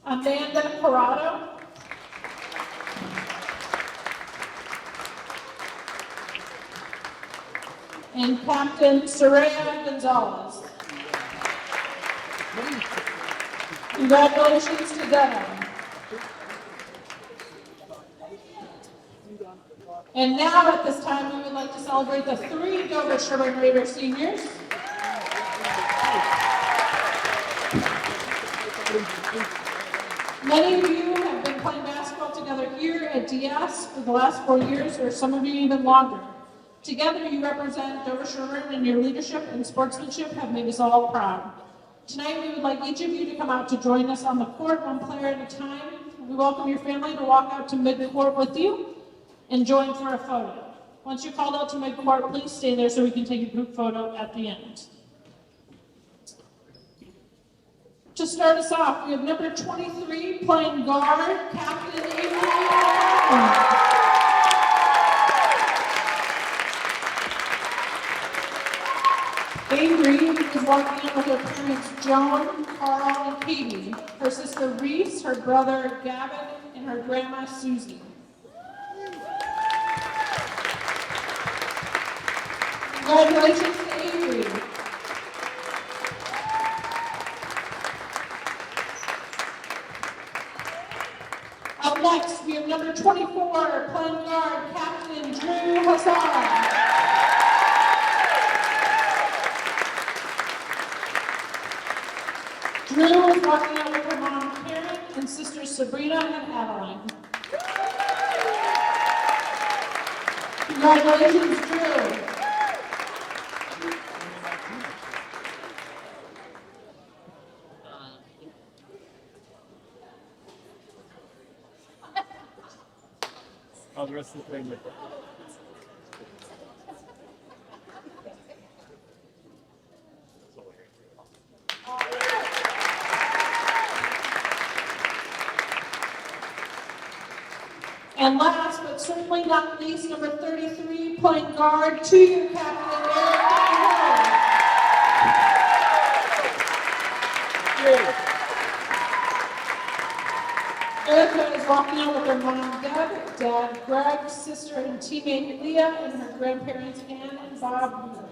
Amanda Corrado. And Captain Soraya Gonzalez. Congratulations to Dedham. And now at this time, we would like to celebrate the 3 Dover-Sherborn Raider seniors. Many of you have been playing basketball together here at DS for the last 4 years, or some of you even longer. Together, you represent Dover-Sherborn, and your leadership and sportsmanship have made us all proud. Tonight, we would like each of you to come out to join us on the court, one player at a time. We welcome your family to walk out to mid-court with you and join for a photo. Once you're called out to mid-court, please stay there so we can take a group photo at the end. To start us off, we have number 23 playing guard, Captain Avery. Avery is walking in with her parents Joan, Carl, and Katie, her sister Reese, her brother Gavin, and her grandma Susie. Congratulations to Avery. Up next, we have number 24 playing guard, Captain Drew Hassan. Drew is walking out with her mom, Karen, and sisters Sabrina and Adeline. Congratulations, Drew. Oh, the rest of the thing. And last but certainly not least, number 33, playing guard, 2-year captain, Erica is walking out with her mom, Deb, dad, Greg, sister and teammate Leah, and her grandparents, Ann and Bob.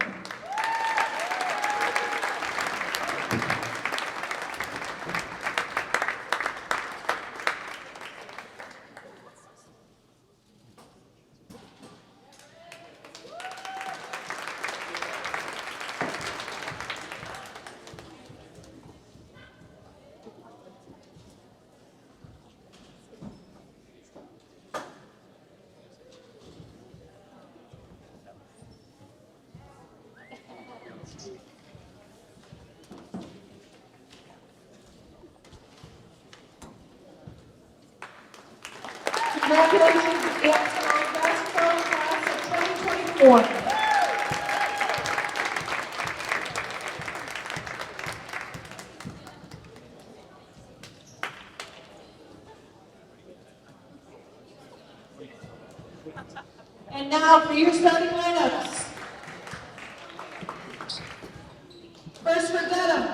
Congratulations to the basketball class of 2024. And now for your starting lineups. First for Dedham,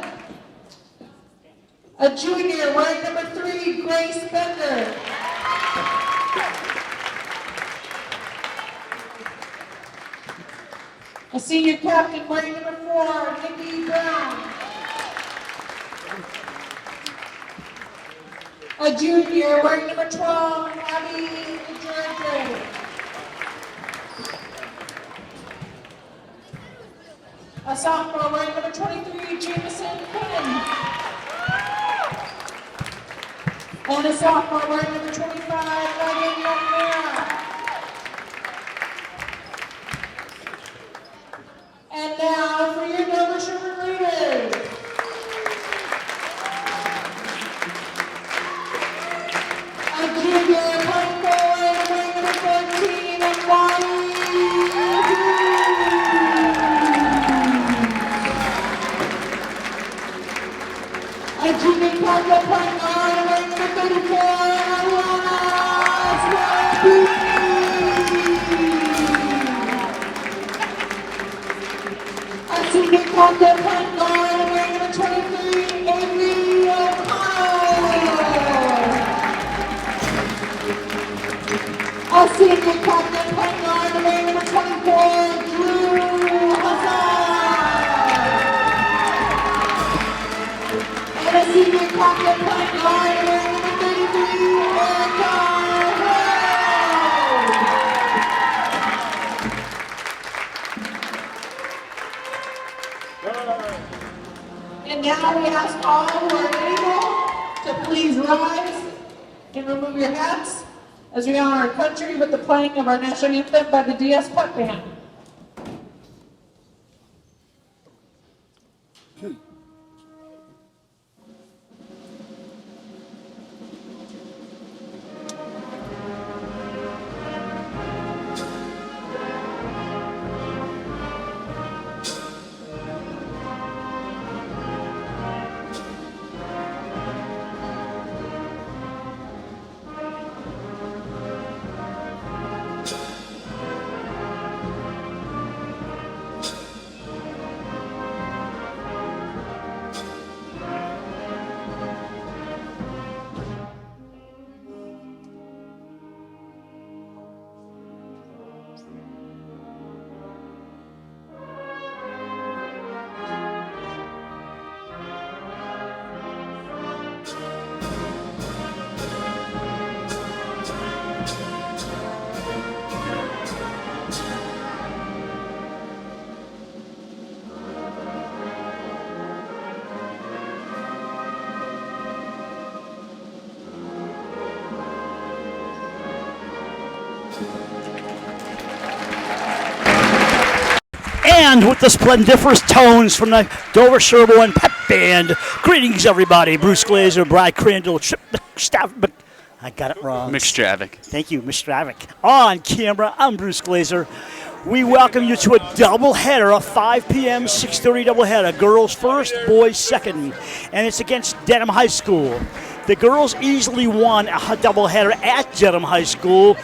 a junior wearing number 3, Grace Bender. A senior captain wearing number 4, Nikki Brown. A junior wearing number 12, Abby George. A sophomore wearing number 23, Jameson Quinn. And a sophomore wearing number 25, Megan Young-Mara. And now for your Dover-Sherborn Raiders. A junior playing forward, wearing number 14, and Lonnie. A junior captain playing guard, wearing number 34, Alana Swabby. A senior captain point guard wearing number 23, Avery O'Connell. A senior captain point guard wearing number 24, Drew Hazard. And a senior captain point guard wearing number 33, Erica Hill. And now we ask all who are able to please rise and remove your hats as we honor our country with the playing of our national anthem by the DS Pep Band. And with the splendiferous tones from the Dover-Sherborn Pep Band, greetings everybody. Bruce Glazer, Brad Crandall, I got it wrong. McStravick. Thank you, McStravick. On camera, I'm Bruce Glazer. We welcome you to a doubleheader, a 5 p.m., 6:30 doubleheader. Girls first, boys second. And it's against Dedham High School. The girls easily won a doubleheader at Dedham High School.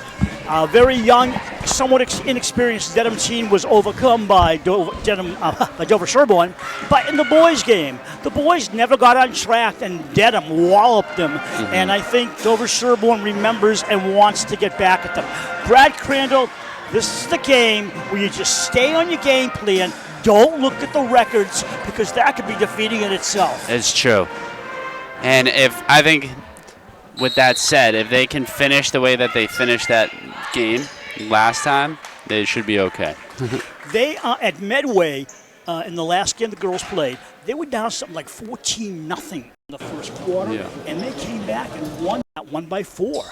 Very young, somewhat inexperienced Dedham team was overcome by Dover-Sherborn. But in the boys' game, the boys never got on track, and Dedham walloped them. Mm-hmm. And I think Dover-Sherborn remembers and wants to get back at them. Brad Crandall, this is the game where you just stay on your game plan. Don't look at the records, because that could be defeating in itself. It's true. And I think, with that said, if they can finish the way that they finished that game last time, they should be okay. They at Medway, in the last game the girls played, they were down something like 14-0 in the first quarter, and they came back and won that one by 4.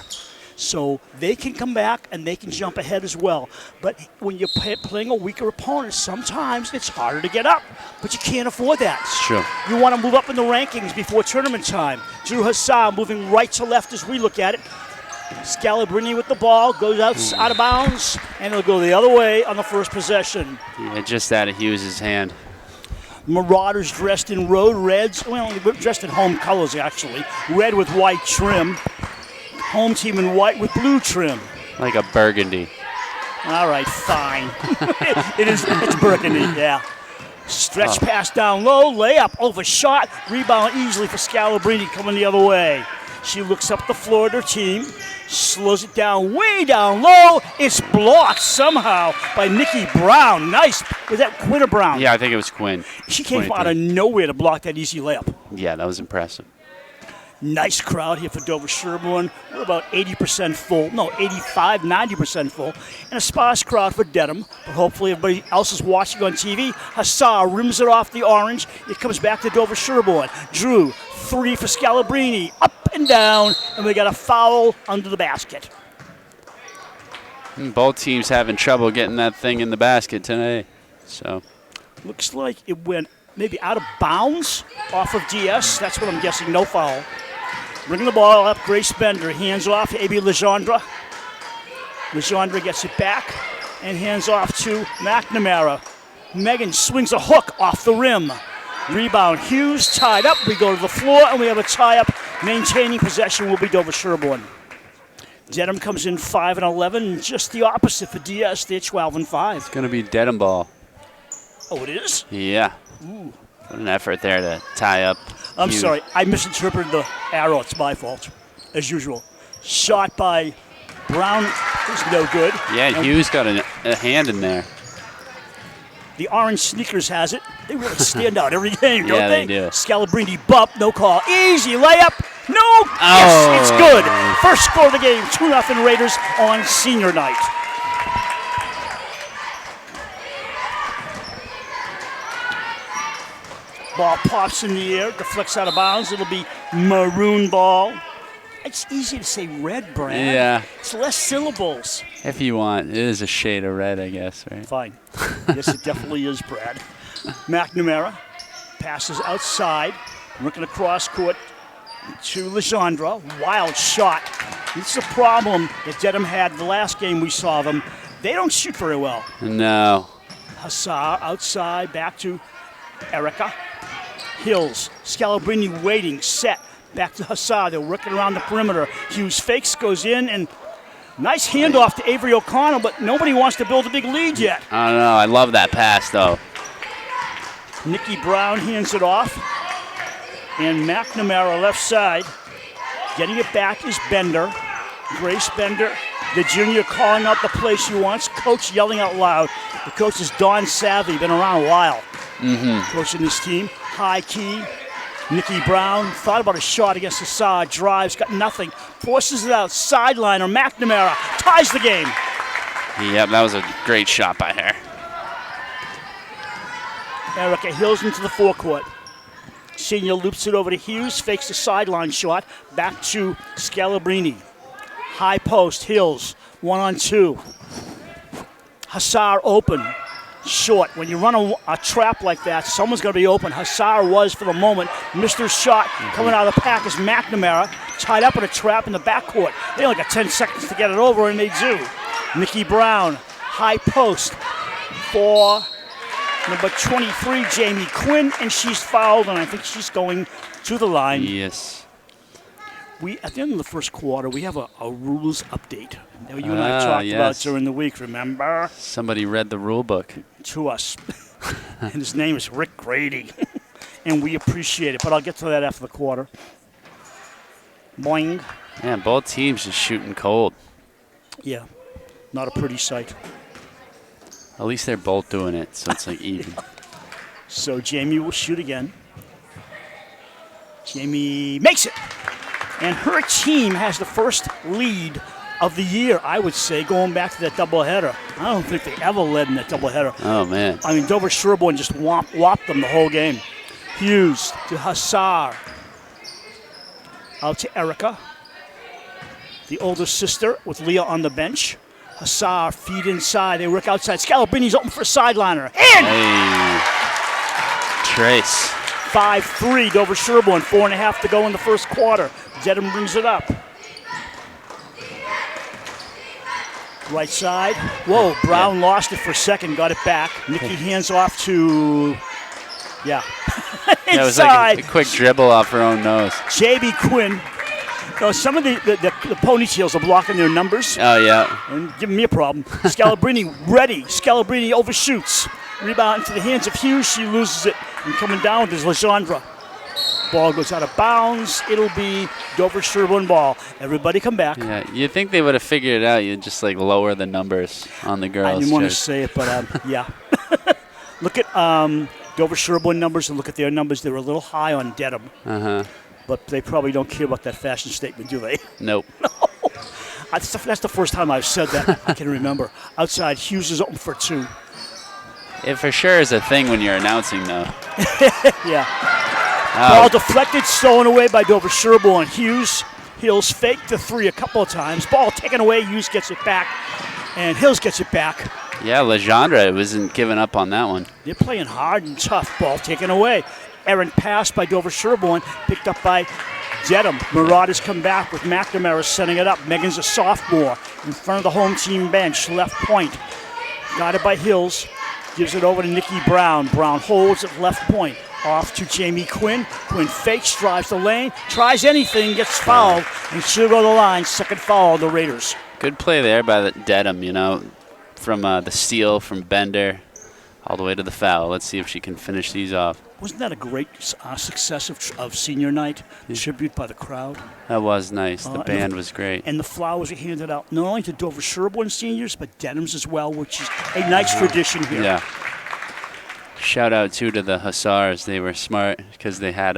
So they can come back and they can jump ahead as well. But when you're playing a weaker opponent, sometimes it's harder to get up. But you can't afford that. It's true. You want to move up in the rankings before tournament time. Drew Hassan moving right to left as we look at it. Scalabrini with the ball, goes out of bounds, and it'll go the other way on the first possession. Yeah, just out of Hughes' hand. Marauders dressed in road reds, well, dressed in home colors actually. Red with white trim. Home team in white with blue trim. Like a burgundy. All right, fine. It's burgundy, yeah. Stretch pass down low, layup, overshot, rebound easily for Scalabrini coming the other way. She looks up the floor at her team, slows it down way down low. It's blocked somehow by Nikki Brown. Nice. Was that Quinn or Brown? Yeah, I think it was Quinn. She came from out of nowhere to block that easy layup. Yeah, that was impressive. Nice crowd here for Dover-Sherborn. We're about 80% full. No, 85, 90% full. And a sparse crowd for Dedham. But hopefully everybody else is watching on TV. Hassar rims it off the orange. It comes back to Dover-Sherborn. Drew, 3 for Scalabrini. Up and down. And we got a foul under the basket. Both teams having trouble getting that thing in the basket today. So looks like it went maybe out of bounds off of DS. That's what I'm guessing. No foul. Bringing the ball up, Grace Bender, hands off to A.B. Legendre. Legendre gets it back and hands off to McNamara. Megan swings a hook off the rim. Rebound, Hughes tied up. We go to the floor and we have a tie-up. Maintaining possession will be Dover-Sherborn. Dedham comes in 5-11, just the opposite for DS. They're 12-5. It's going to be Dedham ball. Oh, it is? Yeah. What an effort there to tie up. I'm Hughes. sorry, I misinterpreted the arrow. It's my fault, as usual. Shot by Brown is no good. Yeah, And Hughes got a hand in there. the orange sneakers has it. They really stand out every game, don't Yeah, they? they do. Scalabrini bump, no call. Easy layup. No. Yes, it's good. First score of the game, 2-0 Raiders on senior night. Ball pops in the air, deflects out of bounds. It'll be maroon ball. It's easy to say red, Brad. Yeah. It's less syllables. If you want, it is a shade of red, I guess, right? Fine. Yes, it definitely is, Brad. McNamara passes outside, working across court to Legendre. Wild shot. This is a problem that Dedham had the last game we saw them. They don't shoot very well. No. Hassar outside, back to Erica. Hills, Scalabrini waiting, set. Back to Hassar. They're working around the perimeter. Hughes fakes, goes in, and nice handoff to Avery O'Connell, but nobody wants to build a big lead yet. I don't know. I love that pass, though. Nikki Brown hands it off. And McNamara left side. Getting it back is Bender. Grace Bender, the junior, calling out the play she wants. Coach yelling out loud. The coach is Don Savvy, been around a while. Coaching this team. High key. Nikki Brown thought about a shot against Assad. Drives, got nothing. Forces it out. Sideliner. McNamara ties the game. Yep, that was a great shot by her. Erica Hills into the forecourt. Senior loops it over to Hughes. Fakes the sideline shot. Back to Scalabrini. High post. Hills. 1-on-2. Hassar open. Short. When you run a trap like that, someone's going to be open. Hassar was for the moment. Missed her shot. Coming out of the pack is McNamara. Tied up in a trap in the backcourt. They only got 10 seconds to get it over, and they do. Nikki Brown. High post for number 23, Jamie Quinn, and she's fouled, and I think she's going to the line. Yes. At the end of the first quarter, we have a rules update that you and I talked about during the week, remember? Somebody read the rule book. To us. And his name is Rick Grady. And we appreciate it, but I'll get to that after the quarter. Boing. Man, both teams just shooting cold. Yeah, not a pretty sight. At least they're both doing it, so it's like even. So Jamie will shoot again. Jamie makes it. And her team has the first lead of the year, I would say, going back to that doubleheader. I don't think they ever led in that doubleheader. Oh, man. I mean, Dover-Sherborn just whopped them the whole game. Hughes to Hassar. Out to Erica. The older sister with Leah on the bench. Hassar feed inside. They work outside. Scalabini's open for a sideliner. And Hey. Trace. 5-3, Dover-Sherborn. 4.5 to go in the first quarter. Dedham brings it up. Right side. Whoa, Brown lost it for a second, got it back. Nikki hands off to, That was like a quick dribble off her own nose. J.B. Quinn. No, some of the ponytails are blocking their numbers Oh, yeah. and giving me a problem. Scalabrini ready. Scalabrini overshoots. Rebound into the hands of Hughes. She loses it. And coming down is Legendre. Ball goes out of bounds. It'll be Dover-Sherborn ball. Everybody come back. Yeah, you'd think they would have figured it out. You'd just like lower the numbers on the girls. I didn't want to jersey. say it, but yeah. Look at Dover-Sherborn numbers and look at their numbers. They were a little high on Dedham. But they probably don't care about that fashion statement, do they? Nope. That's the first time I've said that I can remember. Outside, Hughes is open for 2. It for sure is a thing when you're announcing, though. Yeah. Oh, Ball deflected, stolen away by Dover-Sherborn. Hills faked the 3 a couple of times. Ball taken away. Hughes gets it back, and Hills gets it back. yeah, Legendre wasn't giving up on that one. They're playing hard and tough. Ball taken away. Errant pass by Dover-Sherborn, picked up by Dedham. Marauders come back with McNamara setting it up. Megan's a sophomore in front of the home team bench, left point. Got it by Hills. Gives it over to Nikki Brown. Brown holds at left point. Off to Jamie Quinn. Quinn fakes, drives the lane, tries anything, gets fouled, and she'll go to the line. Second foul on the Raiders. Good play there by the Dedham, from the steal from Bender. all the way to the foul. Let's see if she can finish these off. Wasn't that a great success of senior night? Tribute by the crowd. That was nice. The band was great. And the flowers were handed out not only to Dover-Sherborn seniors, but Dedham's as well, which is a nice tradition here. Yeah. Shout out, too, to the Hussars. They were smart because they had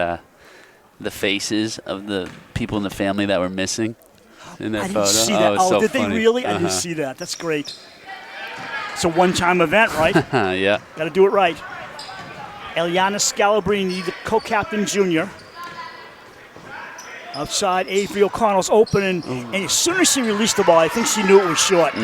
the faces of the people in the family that were missing in that I photo. didn't see that. Oh, it was so did funny. they really? I didn't see that. That's great. It's a one-time event, right? Yeah. Got to do it right. Eliana Scalabrini, the co-captain junior. Outside, Avery O'Connell's open, and as soon as she released the ball, I think she knew it was short.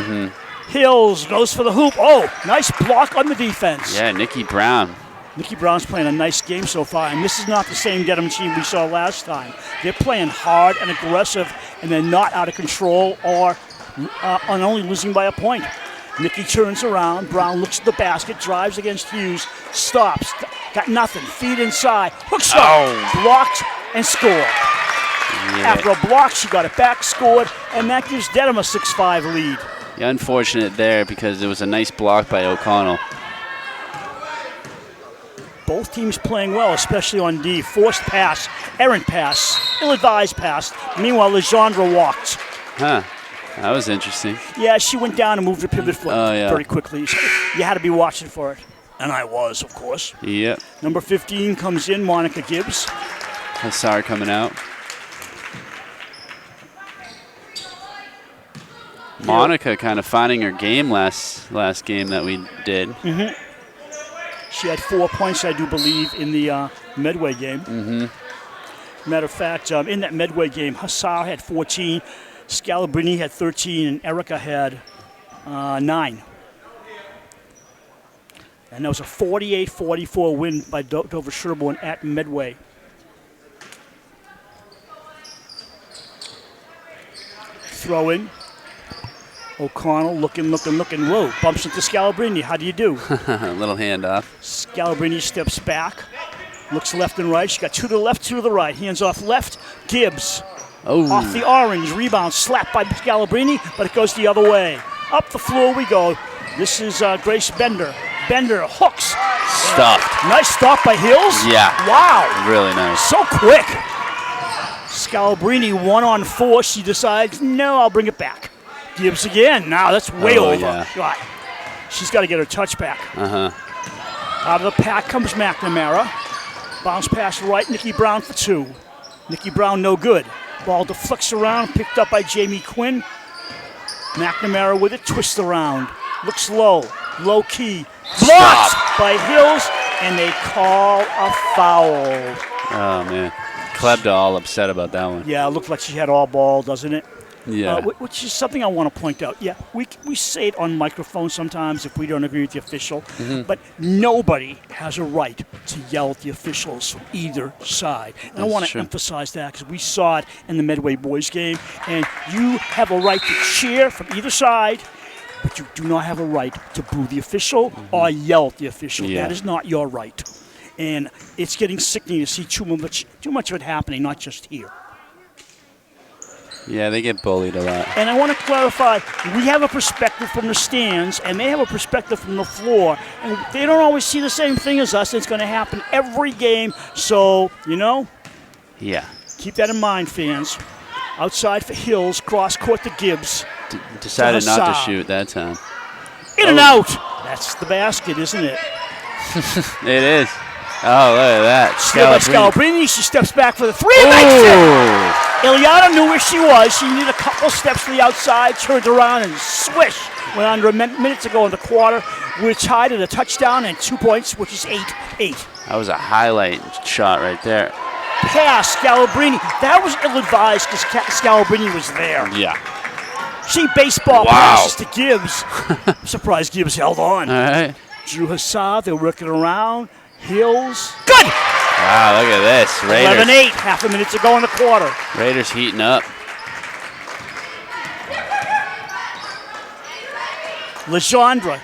Hills goes for the hoop. Oh, nice block on the defense. Yeah, Nikki Brown. Nikki Brown's playing a nice game so far, and this is not the same Dedham team we saw last time. They're playing hard and aggressive, and they're not out of control or on only losing by a point. Nikki turns around. Brown looks at the basket, drives against Hughes, stops, got nothing. Feed inside, hook shot, blocked, and scored. Yeah. After a block, she got it back, scored, and that gives Dedham a 6-5 lead. Yeah, unfortunate there because it was a nice block by O'Connell. Both teams playing well, especially on D. Forced pass, errant pass, ill-advised pass. Meanwhile, Legendre walked. Huh. That was interesting. Yeah, she went down and moved her pivot foot very quickly. So you had to be watching for it. And I was, of course. Yep. Number 15 comes in, Monica Gibbs. Hussar coming out. Monica kind of finding her game last game that we did. She had 4 points, I do believe, in the Medway game. Matter of fact, in that Medway game, Hussar had 14, Scalabrini had 13, and Erica had 9. And that was a 48-44 win by Dover-Sherborn at Medway. Throw in. O'Connell looking. Whoa, bumps into Scalabrini. How do you do? A little handoff. Scalabrini steps back, looks left and right. She got 2 to the left, 2 to the right. Hands off left. Gibbs off the orange. Rebound slapped by Scalabrini, but it goes the other way. Up the floor we go. This is Grace Bender. Bender hooks. Stuffed. Nice stop by Hills. Yeah. Wow. Really nice. So quick. Scalabrini 1-on-4. She decides, no, I'll bring it back. Gibbs again. Now that's way over. Yeah. Right. She's got to get her touch back. Out of the pack comes McNamara. Bounce pass right. Nikki Brown for 2. Nikki Brown no good. Ball deflects around. Picked up by Jamie Quinn. McNamara with it. Twists around. Looks low. Low key. Blocked by Hills. And they call a foul. Oh, man. Klebda all upset about that one. Yeah, it looked like she had all ball, doesn't it? Yeah. Which is something I want to point out. Yeah, we say it on microphone sometimes if we don't agree with the official, but nobody has a right to yell at the officials from either side. And I want to emphasize that because we saw it in the Medway boys game, and you have a right to cheer from either side, but you do not have a right to boo the official or yell at the official. Yeah. That is not your right. And it's getting sickening to see too much of it happening, not just here. Yeah, they get bullied a lot. And I want to clarify, we have a perspective from the stands, and they have a perspective from the floor, and they don't always see the same thing as us. It's going to happen every game, so, Yeah. keep that in mind, fans. Outside for Hills, cross court to Gibbs. Decided to not to Hussar. shoot that time. In and out! That's the basket, isn't it? It is. Oh, look at that. Still by Scalabrini, she steps back for the 3 and makes it! Ilyana knew where she was. She needed a couple steps to the outside, turned around, and swish. Went under a minute to go in the quarter. We're tied at a touchdown and 2 points, which is 8-8. That was a highlight shot right there. Pass, Scalabrini. That was ill-advised because Scalabrini was there. Yeah. She baseball passes to Gibbs. I'm surprised Gibbs held on. All right. Drew Hussar, they're working around. Hills. Good! Wow, look at this. Raiders. 11-8, half a minute to go in the quarter. Raiders heating up. Legendre.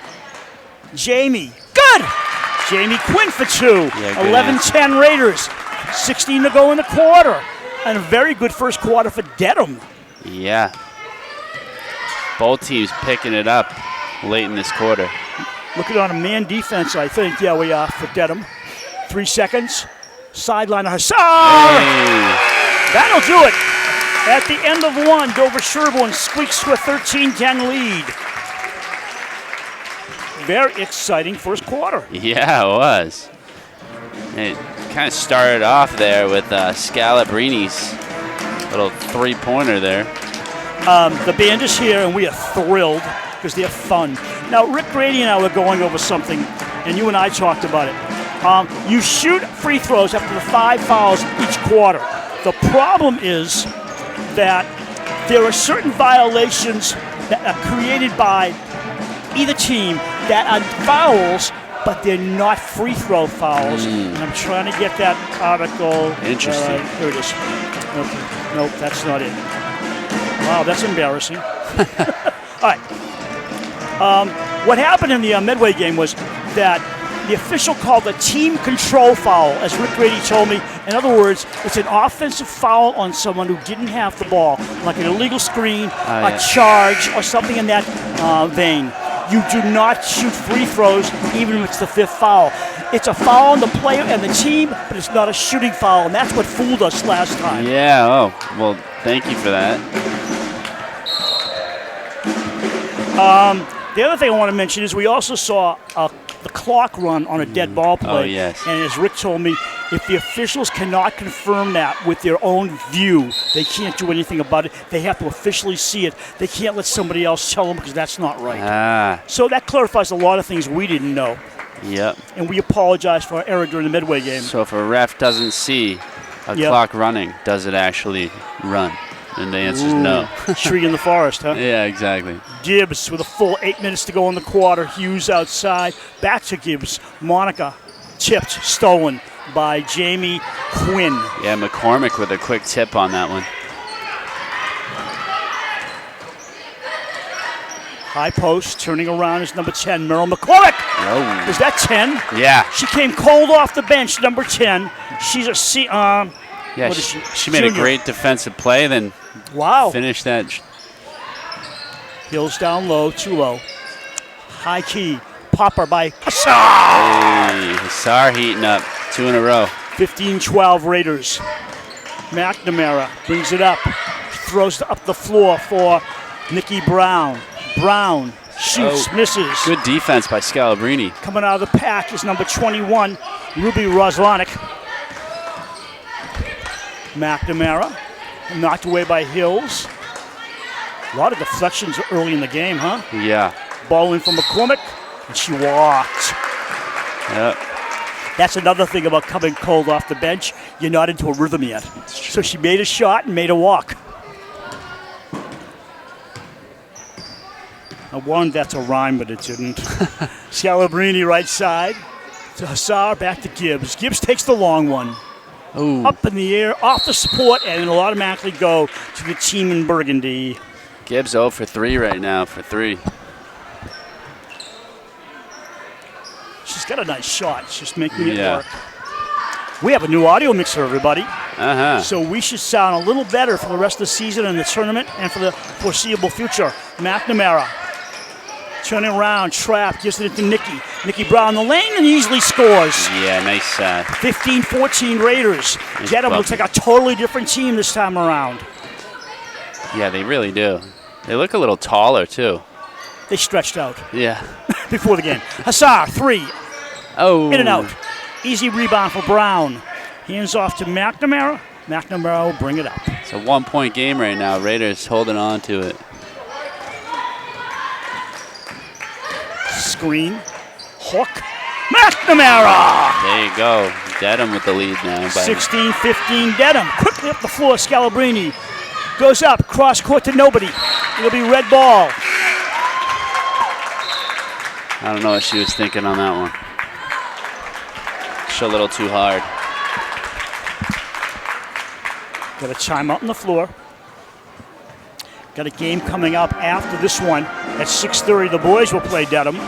Jamie. Good! Jamie Quinn for 2. Yeah, good 11-10 Raiders. 16 to go in the quarter. And a very good first quarter for Dedham. Yeah. Both teams picking it up late in this quarter. Looking on a man defense, I think. Yeah, we are for Dedham. 3 seconds. Sideline Hassar. Hey. That'll do it. At the end of one, Dover-Sherborn squeaks to a 13-10 lead. Very exciting first quarter. Yeah, it was. It kind of started off there with Scalabrini's little three-pointer there. The band is here, and we are thrilled because they're fun. Now, Rick Grady and I were going over something, and you and I talked about it. You shoot free throws after the 5 fouls each quarter. The problem is that there are certain violations that are created by either team that are fouls, but they're not free throw fouls. And I'm trying to get that article. Interesting. Here it is. Okay. Nope, that's not it. Wow, that's embarrassing. All right. What happened in the Medway game was that the official called a team control foul, as Rick Grady told me. In other words, it's an offensive foul on someone who didn't have the ball, like an illegal screen, a charge, or something in that vein. You do not shoot free throws, even if it's the 5th foul. It's a foul on the player and the team, but it's not a shooting foul, and that's what fooled us last time. Yeah, oh, well, thank you for that. The other thing I want to mention is we also saw the clock run on a dead ball play. Oh, yes. And as Rick told me, if the officials cannot confirm that with their own view, they can't do anything about it. They have to officially see it. They can't let somebody else tell them because that's not right. So that clarifies a lot of things we didn't know. Yep. And we apologize for our error during the Midway game. So if a ref doesn't see a clock running, does it actually run? And the answer is no. Tree in the forest, huh? Yeah, exactly. Gibbs with a full 8 minutes to go in the quarter. Hughes outside. Back to Gibbs. Monica tipped, stolen by Jamie Quinn. Yeah, McCormick with a quick tip on that one. High post, turning around is number 10, Merrill McCormick. Oh. Is that 10? Yeah. She came cold off the bench, number 10. She's a Yeah, she made a great defensive play, then finished that. Hills down low, too low. High key, popper by Hassar. Hey, Hassar heating up, 2 in a row. 15-12 Raiders. McNamara brings it up, throws up the floor for Nikki Brown. Brown shoots, misses. Good defense by Scalabrini. Coming out of the pack is number 21, Ruby Roslanik. McNamara, knocked away by Hills. A lot of deflections early in the game, huh? Yeah. Ball in from McCormick, and she walked. Yep. That's another thing about coming cold off the bench. You're not into a rhythm yet. So she made a shot and made a walk. I wanted that to rhyme, but it didn't. Scalabrini right side to Hassar, back to Gibbs. Gibbs takes the long one. Ooh. Up in the air, off the support, and it'll automatically go to the team in Burgundy. Gibbs 0 for 3 right now for 3. She's got a nice shot. She's just making it work. We have a new audio mixer, everybody. So we should sound a little better for the rest of the season and the tournament and for the foreseeable future. McNamara turning around, trap, gives it to Nikki. Nikki Brown in the lane and easily scores. Yeah, nice. 15-14 Raiders. Dedham looks like a totally different team this time around. Yeah, they really do. They look a little taller, too. They stretched out. Yeah. Before the game. Hassar, 3. Oh. In and out. Easy rebound for Brown. Hands off to McNamara. McNamara will bring it up. It's a 1-point game right now. Raiders holding on to it. Screen. Hook. McNamara! There you go. Dedham with the lead now. 16-15 Dedham. Quickly up the floor, Scalabrini. Goes up, cross court to nobody. It'll be red ball. I don't know what she was thinking on that one. She's a little too hard. Got a timeout on the floor. Got a game coming up after this one at 6:30. The boys will play Dedham.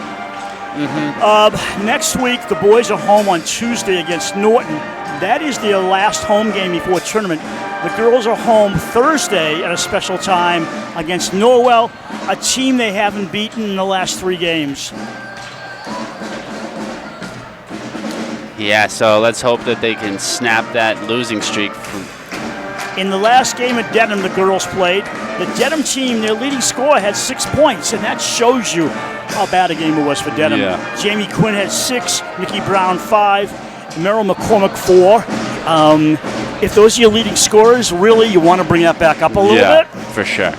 Next week, the boys are home on Tuesday against Norton. That is their last home game before tournament. The girls are home Thursday at a special time against Norwell, a team they haven't beaten in the last 3 games. Yeah, so let's hope that they can snap that losing streak. In the last game at Dedham the girls played, the Dedham team, their leading scorer had 6 points, and that shows you how bad a game it was for Dedham. Yeah. Jamie Quinn had 6, Nikki Brown 5, Merrill McCormick 4. If those are your leading scorers, really you want to bring that back up a little bit. For sure.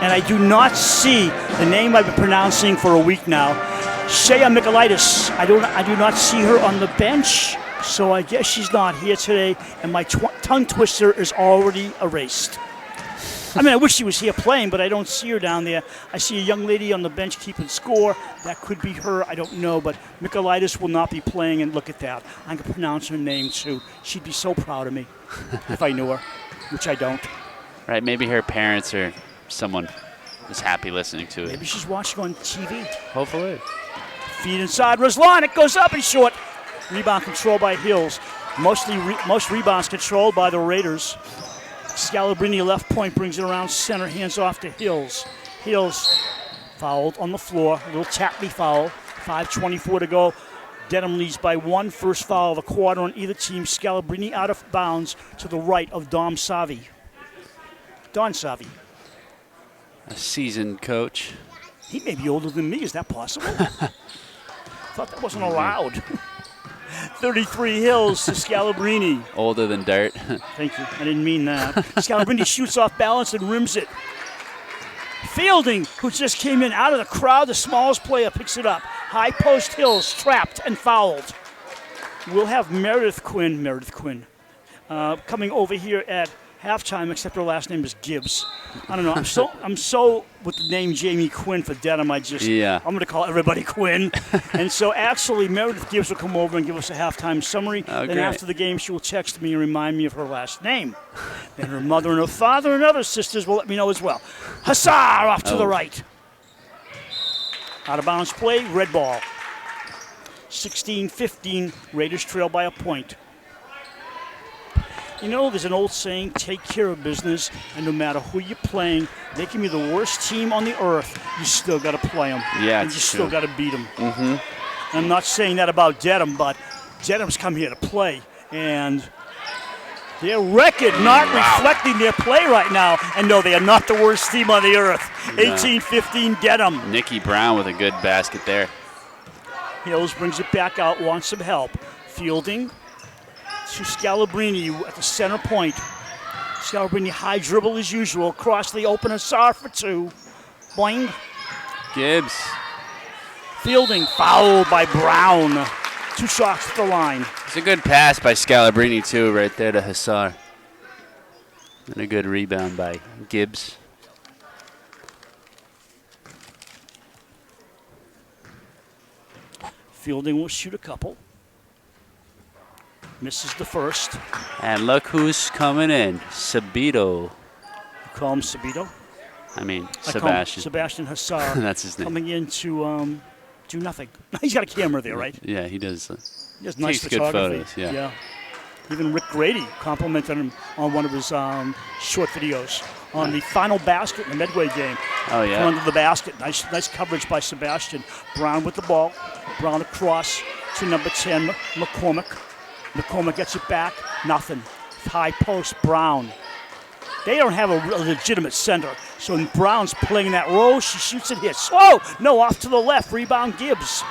And I do not see the name I've been pronouncing for a week now, Shea Michaelitis. I do not see her on the bench, so I guess she's not here today, and my tongue twister is already erased. I mean, I wish she was here playing, but I don't see her down there. I see a young lady on the bench keeping score. That could be her. I don't know, but Michaelitis will not be playing, and look at that. I can pronounce her name, too. She'd be so proud of me if I knew her, which I don't. Right, maybe her parents or someone is happy listening to it. Maybe she's watching on TV. Hopefully. Feed inside Ruslan. It goes up and short. Rebound controlled by Hills. Most rebounds controlled by the Raiders. Scalabrini left point brings it around center. Hands off to Hills. Hills fouled on the floor. A little tap-me foul. 5:24 to go. Dedham leads by 1. First foul of the quarter on either team. Scalabrini out of bounds to the right of Don Savi. A seasoned coach. He may be older than me. Is that possible? Thought that wasn't allowed. 33 Hills to Scalabrini. Older than dirt. Thank you. I didn't mean that. Scalabrini shoots off balance and rims it. Fielding, who just came in out of the crowd, the smallest player, picks it up. High post Hills, trapped and fouled. We'll have Meredith Quinn, coming over here at halftime, except her last name is Gibbs. I don't know. I'm so with the name Jamie Quinn for Dedham. I'm going to call everybody Quinn. And so actually, Meredith Gibbs will come over and give us a halftime summary. Oh, then great. after the game, she will text me and remind me of her last name. Then her mother and her father and other sisters will let me know as well. Hussar off to the right. Out of bounds play, red ball. 16-15, Raiders trail by a point. You know, there's an old saying, take care of business, and no matter who you're playing, they can be the worst team on the earth, you still got to play them. Yeah, and you it's still true. got to beat them. Mm-hmm. I'm not saying that about Dedham, but Dedham's come here to play, and their record not reflecting their play right now. And no, they are not the worst team on the earth. No. 18-15 Dedham. Nikki Brown with a good basket there. Hills brings it back out, wants some help. Fielding to Scalabrini at the center point. Scalabrini high dribble as usual. Across the open Hussar for 2. Boing. Gibbs. Fielding fouled by Brown. 2 shots at the line. It's a good pass by Scalabrini, too, right there to Hussar. And a good rebound by Gibbs. Fielding will shoot a couple. Misses the first. And look who's coming in. Sabito. You call him Sabito? I mean, I call him Sebastian. Sebastian Hussar. That's his name. Coming in to do nothing. He's got a camera there, right? Yeah, he does. He has nice Takes good photography. photos, yeah. Even Rick Grady complimented him on one of his short videos on the final basket in the Medway game. Oh, yeah. Under the basket. Nice coverage by Sebastian. Brown with the ball. Brown across to number 10, McCormick. McCormick gets it back. Nothing. High post, Brown. They don't have a legitimate center. So when Brown's playing that role, she shoots it here. Oh, no, off to the left. Rebound, Gibbs.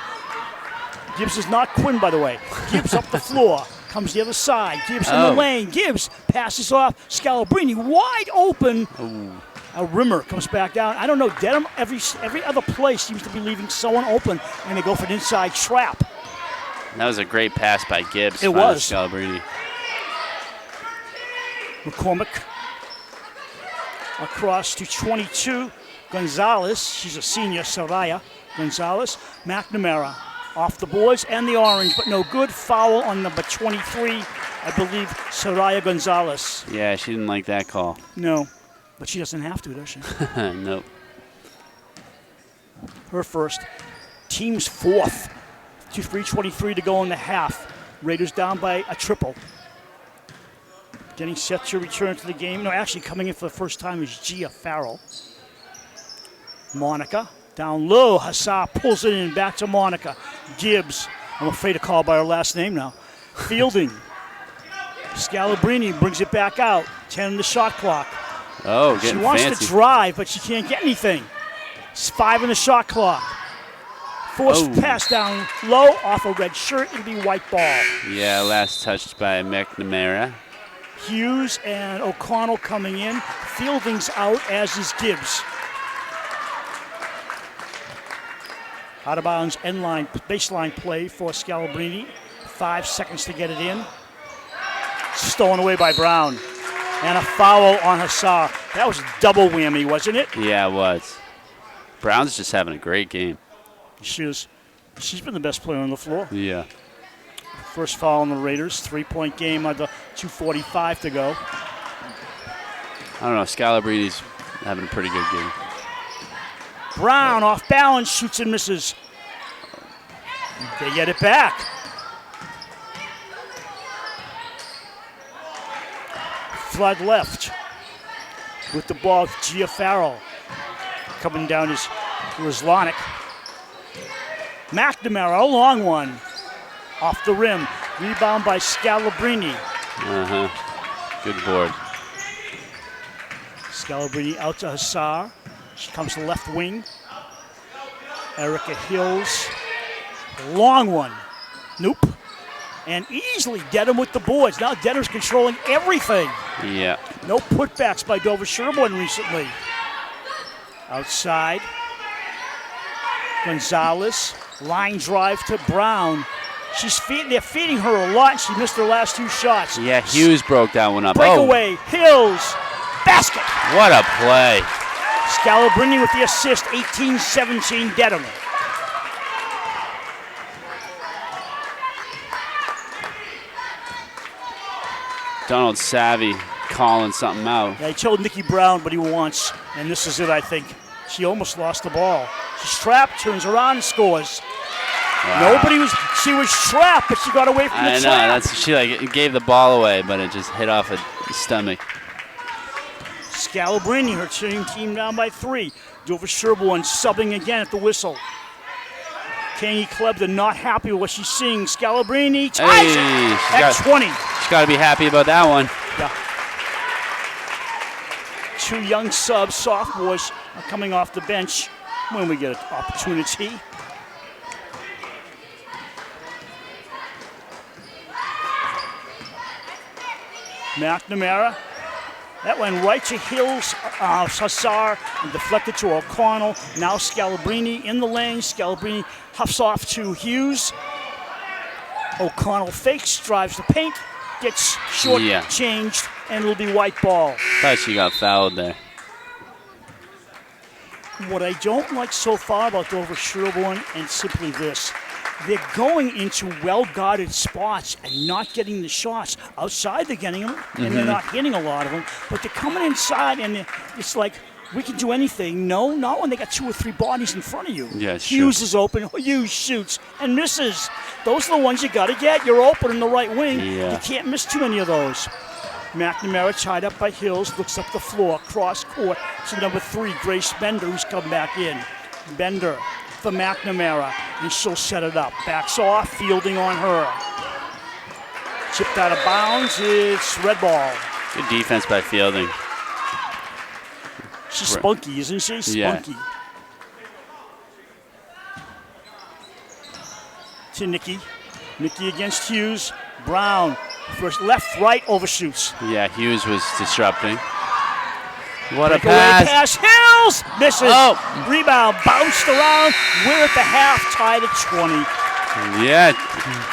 Gibbs is not Quinn, by the way. Gibbs up the floor. Comes the other side. Gibbs in the lane. Gibbs passes off. Scalabrini wide open. Ooh. A rimmer comes back down. I don't know. Dedham, every other play seems to be leaving someone open, and they go for an inside trap. That was a great pass by Gibbs. It was. Scalabrini. McCormick across to 22. Gonzalez. She's a senior. Soraya Gonzalez. McNamara off the boards and the orange, but no good. Foul on number 23, I believe, Soraya Gonzalez. Yeah, she didn't like that call. No, but she doesn't have to, does she? Nope. Her first. Team's fourth. 3:23 to go in the half. Raiders down by a triple. Getting set to return to the game. No, actually coming in for the first time is Gia Farrell. Monica down low. Hussar pulls it in. Back to Monica. Gibbs. I'm afraid to call by her last name now. Fielding. Scalabrini brings it back out. 10 on the shot clock. Oh, She getting wants fancy. to drive, but she can't get anything. It's 5 on the shot clock. Forced Oh. pass down low off a red shirt. It'll be white ball. Yeah, last touched by McNamara. Hughes and O'Connell coming in. Fielding's out, as is Gibbs. Out of bounds, end line, baseline play for Scalabrini. 5 seconds to get it in. Stolen away by Brown. And a foul on Hassar. That was a double whammy, wasn't it? Yeah, it was. Brown's just having a great game. She's been the best player on the floor. Yeah. First foul on the Raiders. 3-point game under 2:45 to go. I don't know. Scalabrini's having a pretty good game. Brown off balance, shoots and misses. They get it back. Flood left with the ball. Giafaro coming down is Rizlonic. McNamara, a long one. Off the rim. Rebound by Scalabrini. Good board. Scalabrini out to Hassar. She comes to the left wing. Erica Hills. Long one. Nope. And easily Dedham with the boards. Now Dedham's controlling everything. Yeah. No putbacks by Dover-Sherborn recently. Outside. Gonzalez. Line drive to Brown. They're feeding her a lot. She missed her last 2 shots. Yeah, Hughes broke that one up. Breakaway. Hills. Basket. Oh, what a play. Scalabrini with the assist. 18-17 Dedham. Donald Savvy calling something out. Yeah, he told Nikki Brown what he wants, and this is it, I think. She almost lost the ball. She's trapped, turns around, and scores. Wow. She was trapped, but she got away from the I know, trap. she gave the ball away, but it just hit off her stomach. Scalabrini, her team down by 3. Dover-Sherborn subbing again at the whistle. Kangi Klebda not happy with what she's seeing. Scalabrini ties it at 20. She's got to be happy about that one. Yeah. 2 young subs, sophomores, are coming off the bench when we get an opportunity. McNamara. That went right to Hills, Hassar, and deflected to O'Connell. Now Scalabrini in the lane. Scalabrini huffs off to Hughes. O'Connell fakes, drives the paint, gets short changed, and it'll be white ball. Thought she got fouled there. What I don't like so far about Dover-Sherborn is simply this. They're going into well-guarded spots and not getting the shots. Outside they're getting them, and they're not hitting a lot of them. But they're coming inside, and it's like, we can do anything. No, not when they got 2 or 3 bodies in front of you. Yeah, Hughes is open. Hughes shoots and misses. Those are the ones you got to get. You're open in the right wing. Yeah. You can't miss too many of those. McNamara tied up by Hills, looks up the floor, cross court to number 3, Grace Bender, who's come back in. Bender for McNamara, and she'll set it up. Backs off, fielding on her. Chipped out of bounds, it's red ball. Good defense by Fielding. She's spunky, isn't she? Spunky. Yeah. To Nikki. Nikki against Hughes. Brown, first left, right, overshoots. Yeah, Hughes was disrupting. What a Breakaway pass. Hills misses. Oh. Rebound bounced around. We're at the half, tied at 20. Yeah,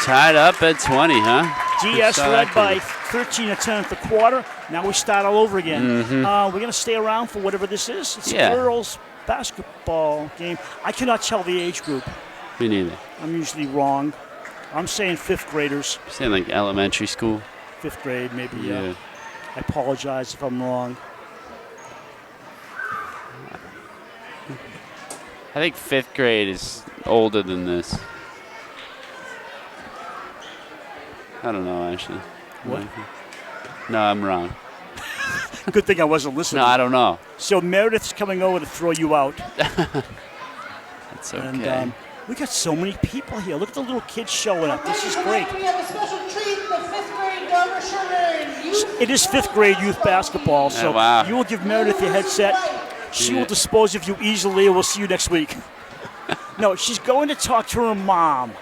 tied up at 20, huh? DS Saw led that by coming. 13 at 10 at the quarter. Now we start all over again. We're going to stay around for whatever this is. It's a girls' basketball game. I cannot tell the age group. Me neither. I'm usually wrong. I'm saying 5th graders. Saying like elementary school. 5th grade, maybe. Yeah. I apologize if I'm wrong. I think 5th grade is older than this. I don't know, actually. What? No, I'm wrong. Good thing I wasn't listening. No, I don't know. So Meredith's coming over to throw you out. It's okay. And we got so many people here. Look at the little kids showing up. This is great. We have a special treat fifth grade Dover-Sherborn youth. It is fifth grade youth basketball, so wow. you will give Meredith your headset. She will dispose of you easily, and we'll see you next week. No, she's going to talk to her mom.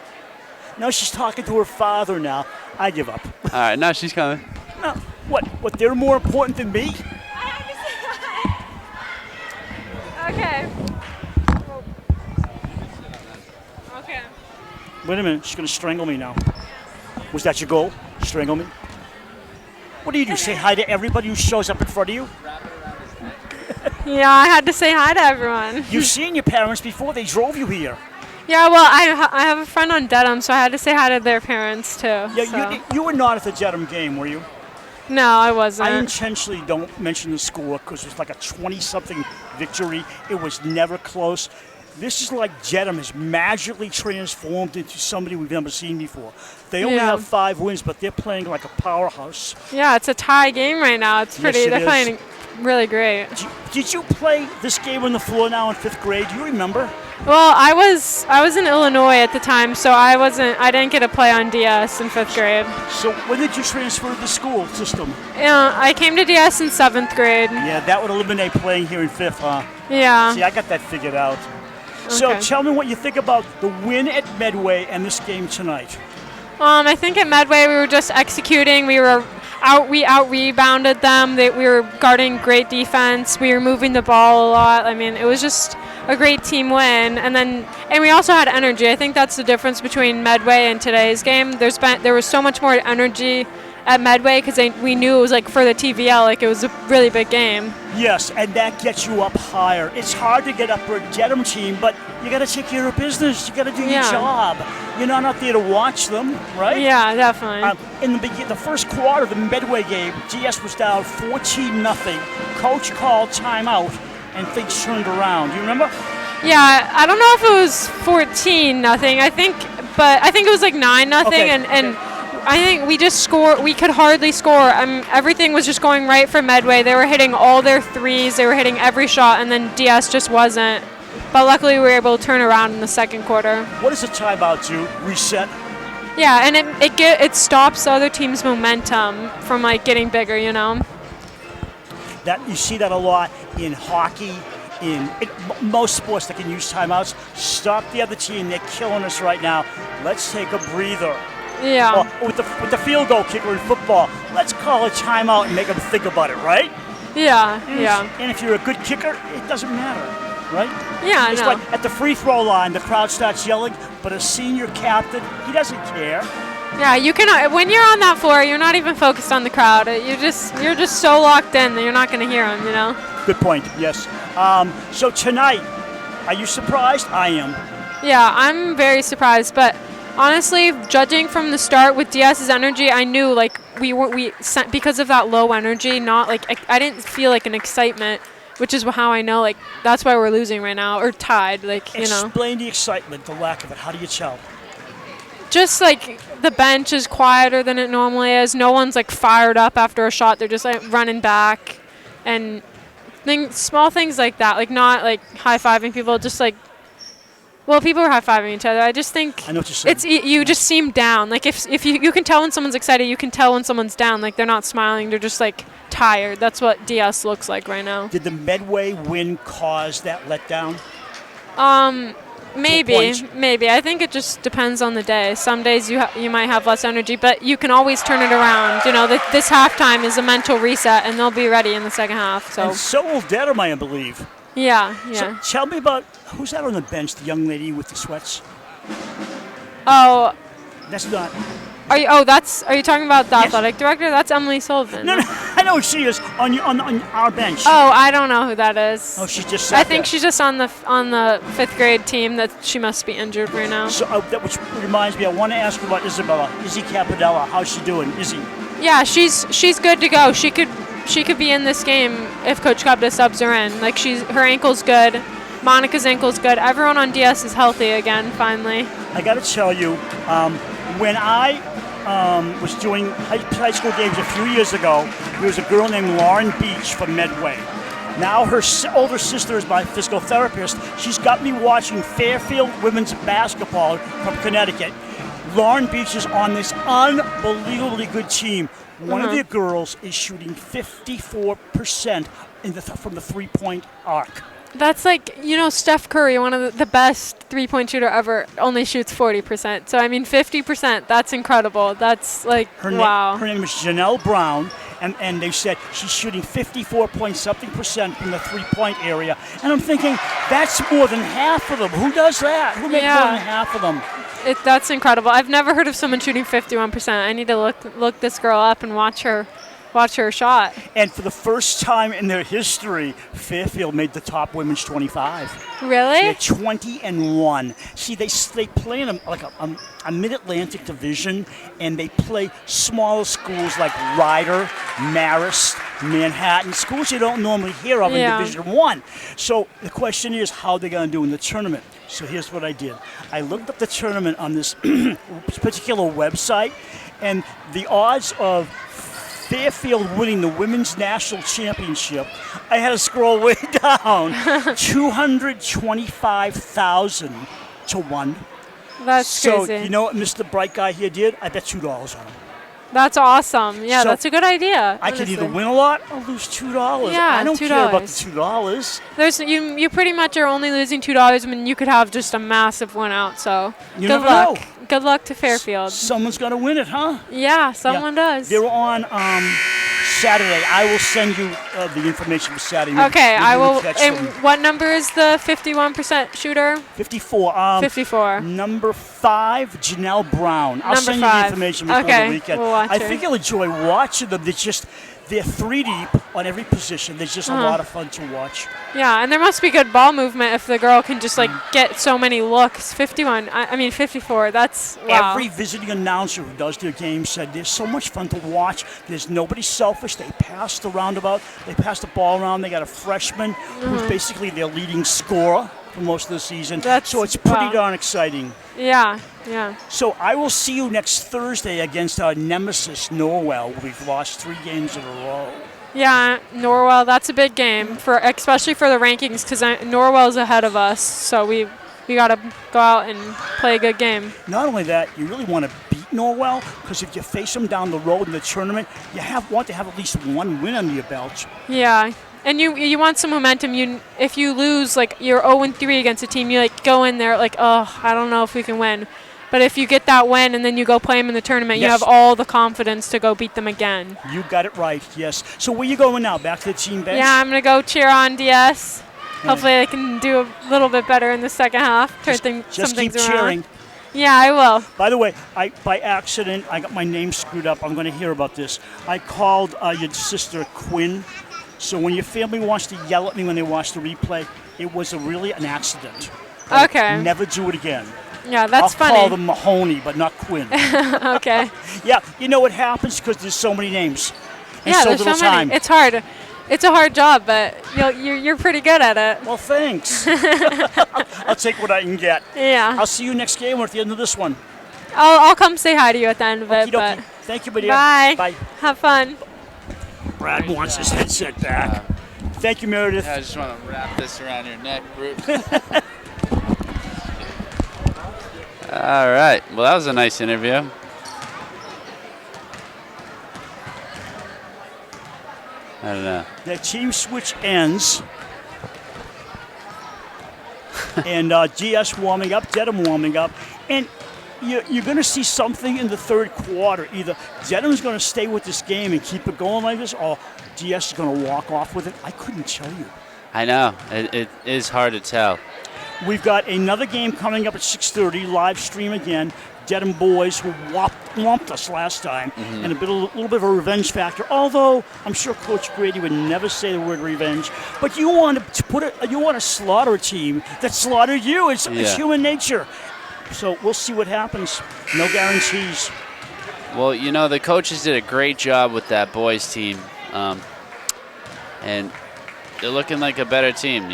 No, she's talking to her father now. I give up. All right, no, she's coming. No, what? They're more important than me? Okay. Okay. Wait a minute, she's going to strangle me now. Was that your goal? Strangle me? What do? Say hi to everybody who shows up in front of you? Yeah, I had to say hi to everyone. You've seen your parents before. They drove you here. Yeah, well, I have a friend on Dedham, so I had to say hi to their parents too. Yeah, so. you were not at the Dedham game, were you? No, I wasn't. I intentionally don't mention the score because it was like a 20-something victory. It was never close. This is like Dedham has magically transformed into somebody we've never seen before. They only have 5 wins, but they're playing like a powerhouse. Yeah, it's a tie game right now. It's pretty. Yes, they're playing really great. Did you play this game on the floor now in 5th grade? Do you remember? Well, I was in Illinois at the time, so I didn't get to play on DS in 5th grade. So when did you transfer to the school system? I came to DS in 7th grade. Yeah, that would eliminate playing here in 5th, huh? Yeah. See, I got that figured out. So Okay. tell me what you think about the win at Medway and this game tonight. I think at Medway we were just executing. We out rebounded them. We were guarding great defense. We were moving the ball a lot. I mean, it was just a great team win. And we also had energy. I think that's the difference between Medway and today's game. There was so much more energy at Medway because we knew it was like for the TVL, like it was a really big game. Yes, and that gets you up higher. It's hard to get up for a Dedham team, but you got to take care of business. You got to do your job. You're not out there to watch them, right? Yeah, definitely. In the first quarter of the Medway game, GS was down 14-0. Coach called timeout, and things turned around. Do you remember? Yeah, I don't know if it was 14-0. I think it was like 9-0, Okay. and I think we just scored. We could hardly score. Everything was just going right for Medway. They were hitting all their threes. They were hitting every shot, and then DS just wasn't. But luckily, we were able to turn around in the second quarter. What does a timeout do? Reset? Yeah, and it stops the other team's momentum from like getting bigger. You know. That you see that a lot in hockey. In most sports that can use timeouts. Stop the other team. They're killing us right now. Let's take a breather. Yeah. Or with the field goal kicker in football, let's call a timeout and make them think about it, right? Yeah. Yeah. And if you're a good kicker, it doesn't matter, right? Yeah. It's No. like at the free throw line, the crowd starts yelling, but a senior captain, he doesn't care. Yeah, you can. When you're on that floor, you're not even focused on the crowd. You're just so locked in that you're not going to hear them. You know. Good point. Yes. So tonight, are you surprised? I am. Yeah, I'm very surprised, but honestly, judging from the start with DS's energy, I knew like we because of that low energy, not like I didn't feel like an excitement, which is how I know like that's why we're losing right now or tied. Like you know. Explain the excitement, the lack of it. How do you tell? Just like the bench is quieter than it normally is. No one's like fired up after a shot. They're just like running back, and small things like that. Like not like high fiving people. Just like, well, people are high fiving each other. I just think I know what you're saying. you just seem down. Like if you can tell when someone's excited, you can tell when someone's down. Like they're not smiling. They're just like tired. That's what DS looks like right now. Did the Medway win cause that letdown? Maybe. I think it just depends on the day. Some days you might have less energy, but you can always turn it around. You know, this halftime is a mental reset, and they'll be ready in the second half. And so will Dedham, I believe. Yeah. So tell me about who's that on the bench, the young lady with the sweats? Oh. That's not. Are you talking about the athletic director? That's Emily Sullivan. No, I know who she is on our bench. Oh, I don't know who that is. Oh, she's just. I think she's just on the 5th grade team. That she must be injured right now. So that which reminds me, I want to ask you about Isabella, Izzy Capadella. How's she doing, Izzy? Yeah, she's good to go. She could be in this game if Coach Cubda subs her in. Like her ankle's good. Monica's ankle's good. Everyone on DS is healthy again, finally. I got to tell you, when I was doing high school games a few years ago, there was a girl named Lauren Beach from Medway. Now her older sister is my physical therapist. She's got me watching Fairfield women's basketball from Connecticut. Lauren Beach is on this unbelievably good team. One of their girls is shooting 54% from the three-point arc. That's like, Steph Curry, one of the best three-point shooter ever, only shoots 40%. So, 50%, that's incredible. That's like, wow. Her name is Janelle Brown, and they said she's shooting 54-point-something% from the three-point area. And I'm thinking, that's more than half of them. Who does that? Who makes more than half of them? That's incredible. I've never heard of someone shooting 51%. I need to look this girl up and watch her shot. And for the first time in their history, Fairfield made the top women's 25. Really? They're 20-1. See, they play in a mid-Atlantic division, and they play smaller schools like Ryder, Marist, Manhattan, schools you don't normally hear of in Division 1. So the question is, how are they going to do in the tournament? So here's what I did. I looked up the tournament on this particular website, and the odds of Fairfield winning the women's national championship, I had to scroll way down, 225,000 to 1. That's crazy. So you know what Mr. Bright Guy here did? I bet $2 on him. That's awesome. Yeah, So that's a good idea. I could either win a lot or lose $2. Yeah, I don't $2. care about the $2. You pretty much are only losing $2 when you could have just a massive win out. So You good never luck. know. Good luck to Fairfield. Someone's going to win it, huh? Yeah, someone does. They're on Saturday. I will send you the information for Saturday. Okay, Maybe I we'll will. catch And them. what number is the 51% shooter? 54. 54. Number 5, Janelle Brown. I'll Number send you 5. the information before Okay, the weekend. we'll watch I her. think you'll enjoy watching them. They're 3 deep on every position. There's just a lot of fun to watch. Yeah, and there must be good ball movement if the girl can just get so many looks. 54. That's wow. Every visiting announcer who does their game said there's so much fun to watch. There's nobody selfish. They pass the roundabout. They pass the ball around. They got a freshman who's basically their leading scorer for most of the season. So it's pretty darn exciting. Yeah. So I will see you next Thursday against our nemesis, Norwell. We've lost 3 games in a row. Yeah, Norwell, that's a big game, especially for the rankings, because Norwell's ahead of us. So we got to go out and play a good game. Not only that, you really want to beat Norwell, because if you face them down the road in the tournament, you want to have at least 1 win under your belt. Yeah. And you want some momentum. If you lose, you're 0-3 against a team, you go in there I don't know if we can win. But if you get that win and then you go play them in the tournament, you have all the confidence to go beat them again. You got it right, yes. So where you going now? Back to the team bench? Yeah, I'm going to go cheer on DS. Hopefully I can do a little bit better in the second half. Just some keep things around. cheering. Yeah, I will. By the way, by accident, I got my name screwed up. I'm going to hear about this. I called your sister Quinn. So when your family wants to yell at me when they watch the replay, it was really an accident. Okay. Never do it again. Yeah, that's funny. I'll call them Mahoney, but not Quinn. Okay. Yeah, you know what happens because there's so many names and Yeah, so there's little so many. time. It's hard. It's a hard job, but you're pretty good at it. Well, thanks. I'll take what I can get. Yeah. I'll see you next game or at the end of this one. I'll come say hi to you at the end of it. Okey-dokey. But Thank you, my dear. bye. Bye. Have fun. Brad wants his headset back. Thank you, Meredith. I just want to wrap this around your neck, Bruce. All right. Well, that was a nice interview. I don't know. The team switch ends. And DS warming up, Dedham warming up. And you're going to see something in the third quarter. Either Dedham's going to stay with this game and keep it going like this, or DS is going to walk off with it. I couldn't tell you. I know. It is hard to tell. We've got another game coming up at 6:30, live stream again. Dedham boys who whomped us last time, and a little bit of a revenge factor. Although I'm sure Coach Grady would never say the word revenge, but you want to slaughter a team that slaughtered you. It's human nature. So we'll see what happens. No guarantees. Well, the coaches did a great job with that boys team, and they're looking like a better team,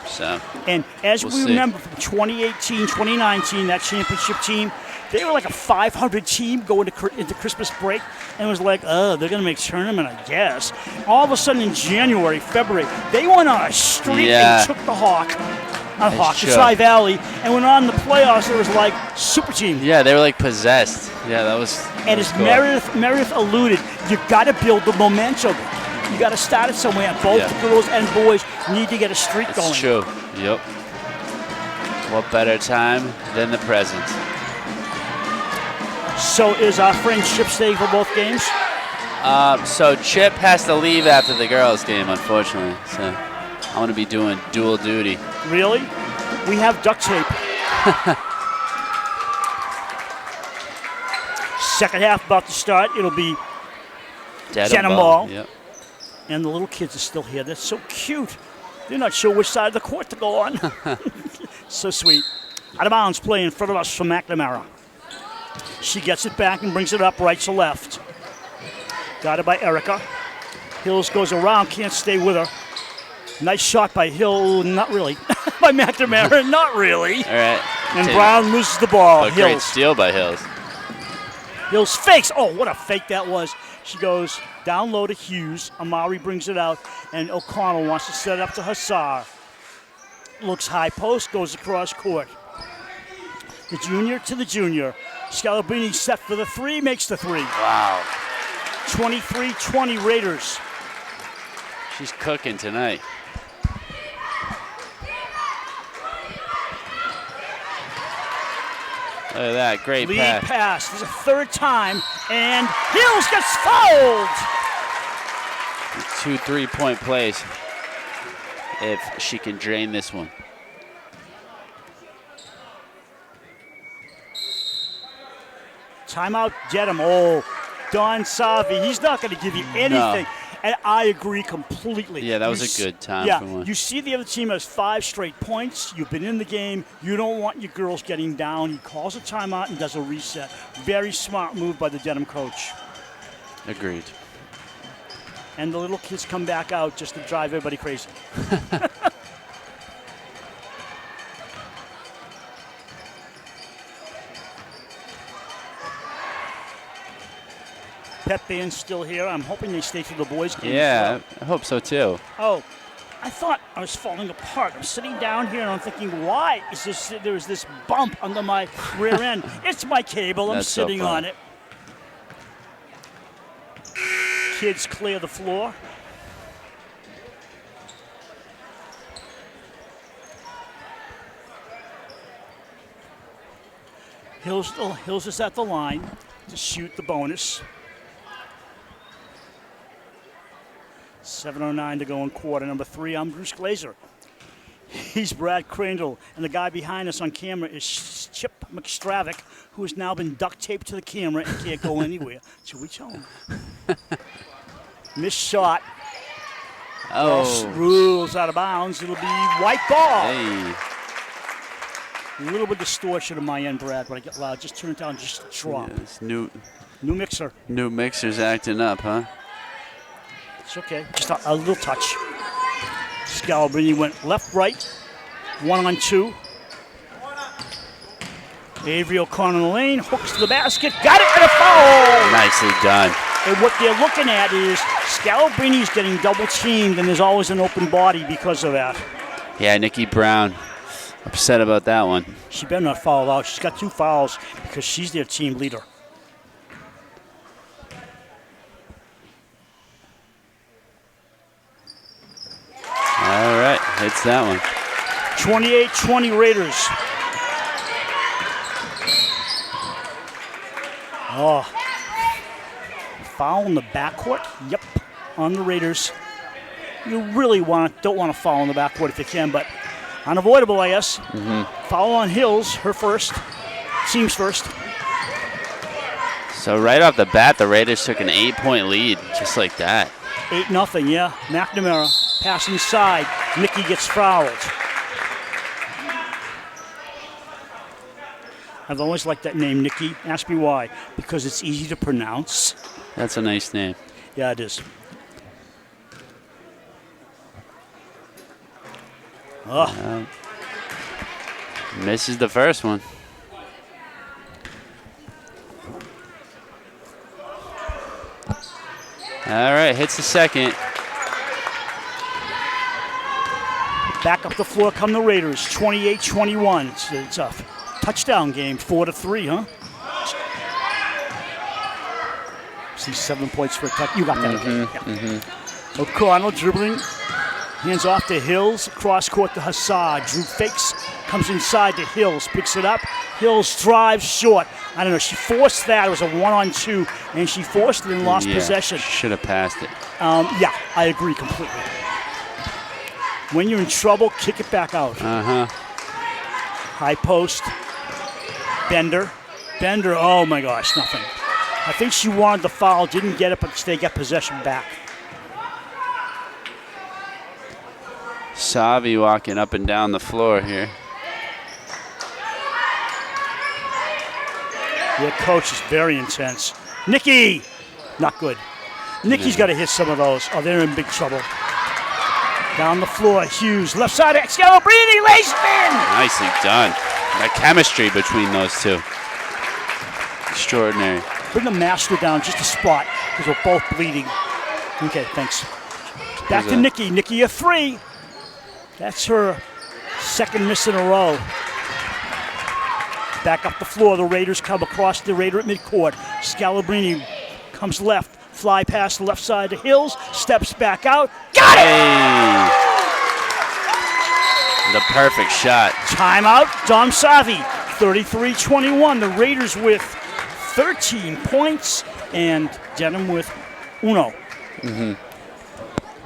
So. And as we'll we see. remember from 2018, 2019, that championship team, they were like a 500 team going into Christmas break, and it was like, they're going to make tournament, I guess. All of a sudden in January, February, they went on a streak and took the Hawk. on Hawkins High Valley, and when on the playoffs, it was like super team. Yeah, they were like possessed. Yeah, that was. And as cool. Meredith alluded, you got to build the momentum. You got to start it somewhere. Both the girls and boys need to get a streak going. That's true. Yep. What better time than the present? So is our friend Chip staying for both games? So Chip has to leave after the girls' game, unfortunately. So I'm going to be doing dual duty. Really? We have duct tape. Second half about to start. It'll be Dedham ball. Yep. And the little kids are still here. They're so cute. They're not sure which side of the court to go on. So sweet. Out of bounds play in front of us from McNamara. She gets it back and brings it up right to left. Got it by Erica. Hills goes around, can't stay with her. Nice shot by Hill, not really. By McNamara, not really. All right. And Brown loses the ball. But great steal by Hills. Hills fakes. Oh, what a fake that was. She goes down low to Hughes. Amari brings it out, and O'Connell wants to set it up to Hassar. Looks high post, goes across court. The junior to the junior. Scalabrini set for the three, makes the three. Wow. 23-20 Raiders. She's cooking tonight. Look at that, great Lead pass. pass. This is a third time, and Hills gets fouled. 2 3-point plays if she can drain this one. Timeout, Dedham. Oh, Don Savi. He's not going to give you anything. No. And I agree completely. Yeah, that was a good time for one. You see the other team has 5 straight points. You've been in the game. You don't want your girls getting down. He calls a timeout and does a reset. Very smart move by the Dedham coach. Agreed. And the little kids come back out just to drive everybody crazy. Pep band's still here. I'm hoping they stay for the boys' game. Yeah, I hope so too. Oh, I thought I was falling apart. I'm sitting down here and I'm thinking, why is this? There's this bump under my rear end. It's my cable. I'm That's so sitting fun. on it. Kids clear the floor. Hills is at the line to shoot the bonus. 7:09 to go in quarter number 3. I'm Bruce Glazer. He's Brad Crandall, and the guy behind us on camera is Chip McStravick, who has now been duct taped to the camera and can't go anywhere. Should we tell him? Missed shot. Oh. Rules out of bounds. It'll be white ball. Hey. A little bit of distortion on my end, Brad, but I get loud. Just turn it down just a drop. Yeah, this new mixer. New mixer's acting up, huh? It's okay. Just a little touch. Scalabrini went left, right. 1-on-2. Avery O'Connor in the lane. Hooks to the basket. Got it and a foul! Nicely done. And what they're looking at is Scalabrini's getting double teamed, and there's always an open body because of that. Yeah, Nikki Brown. Upset about that one. She better not foul out. She's got 2 fouls because she's their team leader. All right, hits that one. 28-20 Raiders. Oh. Foul in the backcourt? Yep, on the Raiders. You really don't want to foul in the backcourt if you can, but unavoidable, I guess. Foul on Hills, her first. Team's first. So right off the bat, the Raiders took an 8-point lead, just like that. 8-0, yeah. McNamara, pass inside. Nikki gets fouled. I've always liked that name, Nikki. Ask me why. Because it's easy to pronounce. That's a nice name. Yeah, it is. Misses the first one. All right, hits the second. Back up the floor come the Raiders, 28-21. It's a touchdown game, 4-3, huh? See 7 points for a touch. You got that, okay? Yeah. O'Connell dribbling, hands off to Hills, cross court to Hassad. Drew fakes, comes inside to Hills, picks it up. Hills drives short. I don't know, she forced that. It was a 1-on-2, and she forced it and lost possession. Should have passed it. Yeah, I agree completely. When you're in trouble, kick it back out. High post. Bender, oh my gosh, nothing. I think she wanted the foul, didn't get it, but they got possession back. Savi walking up and down the floor here. Their coach is very intense. Nikki, not good. Nikki's got to hit some of those. Oh, they're in big trouble. Down the floor, Hughes, left side, Scalabrini lays it in. Nicely done. The chemistry between those two. Extraordinary. Bring the master down just a spot because we're both bleeding. Okay, thanks. Back to Nikki. Nikki a 3. That's her second miss in a row. Back up the floor. The Raiders come across the Raider at midcourt. Scalabrini comes left. Fly past the left side to Hills. Steps back out. Got it! Hey. The perfect shot. Timeout. Dom Savi. 33-21. The Raiders with 13 points and Dedham with 1.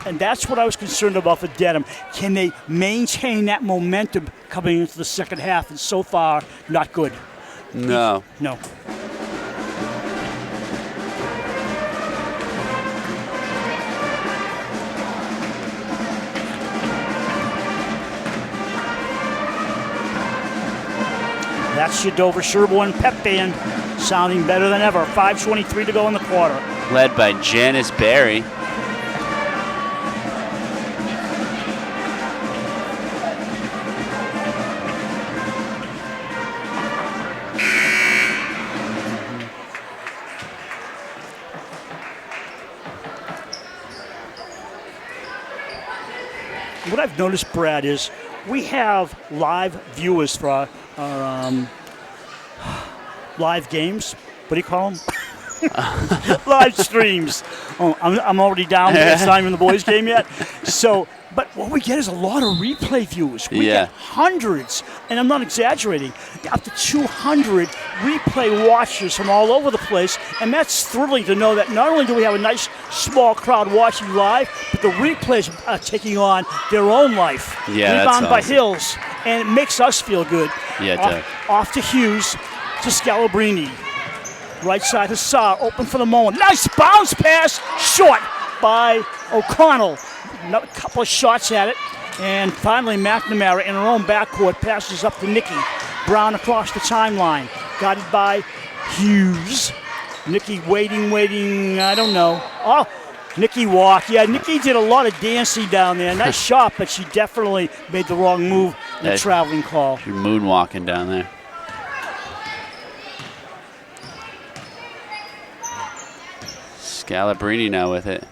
And that's what I was concerned about for Dedham. Can they maintain that momentum coming into the second half? And so far, not good. No. No. That's your Dover-Sherborn pep band sounding better than ever. 5:23 to go in the quarter. Led by Janice Berry. What I've noticed, Brad, is we have live viewers for our live games. What do you call them? Live streams. Oh, I'm already down there. It's not even the boys' game yet. So, but what we get is a lot of replay viewers. We get hundreds, and I'm not exaggerating, up to 200 replay watchers from all over the place. And that's thrilling to know that not only do we have a nice small crowd watching live, but the replays are taking on their own life. Yeah, that's Rebound by awesome. Hills, and it makes us feel good. Yeah, it does. Off to Hughes, to Scalabrini. Right side to Saar, open for the moment. Nice bounce pass, short by O'Connell. Another couple of shots at it. And finally, McNamara in her own backcourt passes up to Nikki. Brown across the timeline, guided by Hughes. Nikki waiting, I don't know. Oh, Nikki walked. Yeah, Nikki did a lot of dancing down there. Nice shot, but she definitely made the wrong move in the traveling call. You're moonwalking down there. Scalabrini now with it.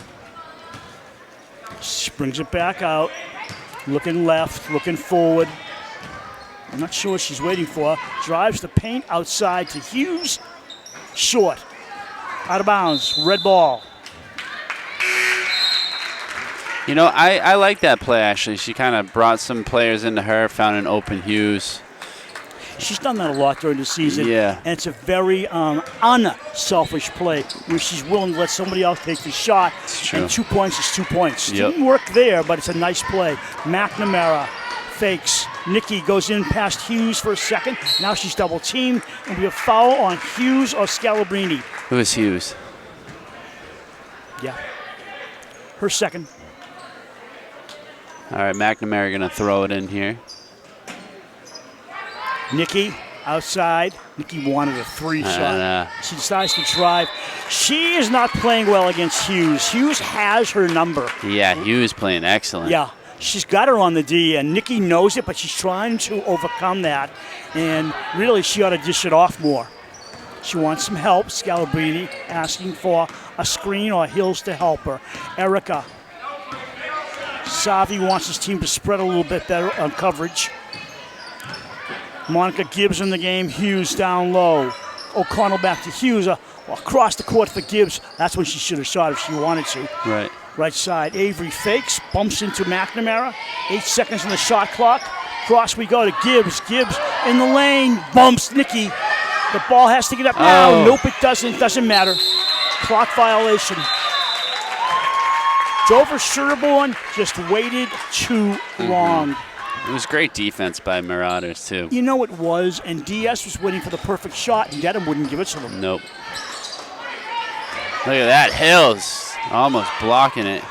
She brings it back out. Looking left, looking forward. I'm not sure what she's waiting for. Drives the paint outside to Hughes. Short. Out of bounds. Red ball. You know, I like that play, actually. She kind of brought some players into her, found an open Hughes. She's done that a lot during the season. Yeah. And it's a very unselfish play where she's willing to let somebody else take the shot. It's true. And 2 points is 2 points. Yep. Didn't work there, but it's a nice play. McNamara fakes. Nikki goes in past Hughes for a second. Now she's double teamed. And we have foul on Hughes or Scalabrini. Who is Hughes? Yeah. Her second. All right, McNamara going to throw it in here. Nikki outside. Nikki wanted a 3 shot. She decides to drive. She is not playing well against Hughes. Hughes has her number. Yeah, Hughes playing excellent. Yeah, she's got her on the D, and Nikki knows it, but she's trying to overcome that. And really, she ought to dish it off more. She wants some help. Scalabrini asking for a screen or Hills to help her. Erica Savi wants his team to spread a little bit better on coverage. Monica Gibbs in the game. Hughes down low. O'Connell back to Hughes. Across the court for Gibbs. That's when she should have shot if she wanted to. Right. Right side. Avery fakes. Bumps into McNamara. 8 seconds on the shot clock. Cross we go to Gibbs. Gibbs in the lane. Bumps Nikki. The ball has to get up now. Oh. Nope, it doesn't. Doesn't matter. Clock violation. Dover-Sherborn just waited too long. It was great defense by Marauders, too. You know it was, and DS was waiting for the perfect shot, and Dedham wouldn't give it to them. Nope. Look at that. Hills almost blocking it.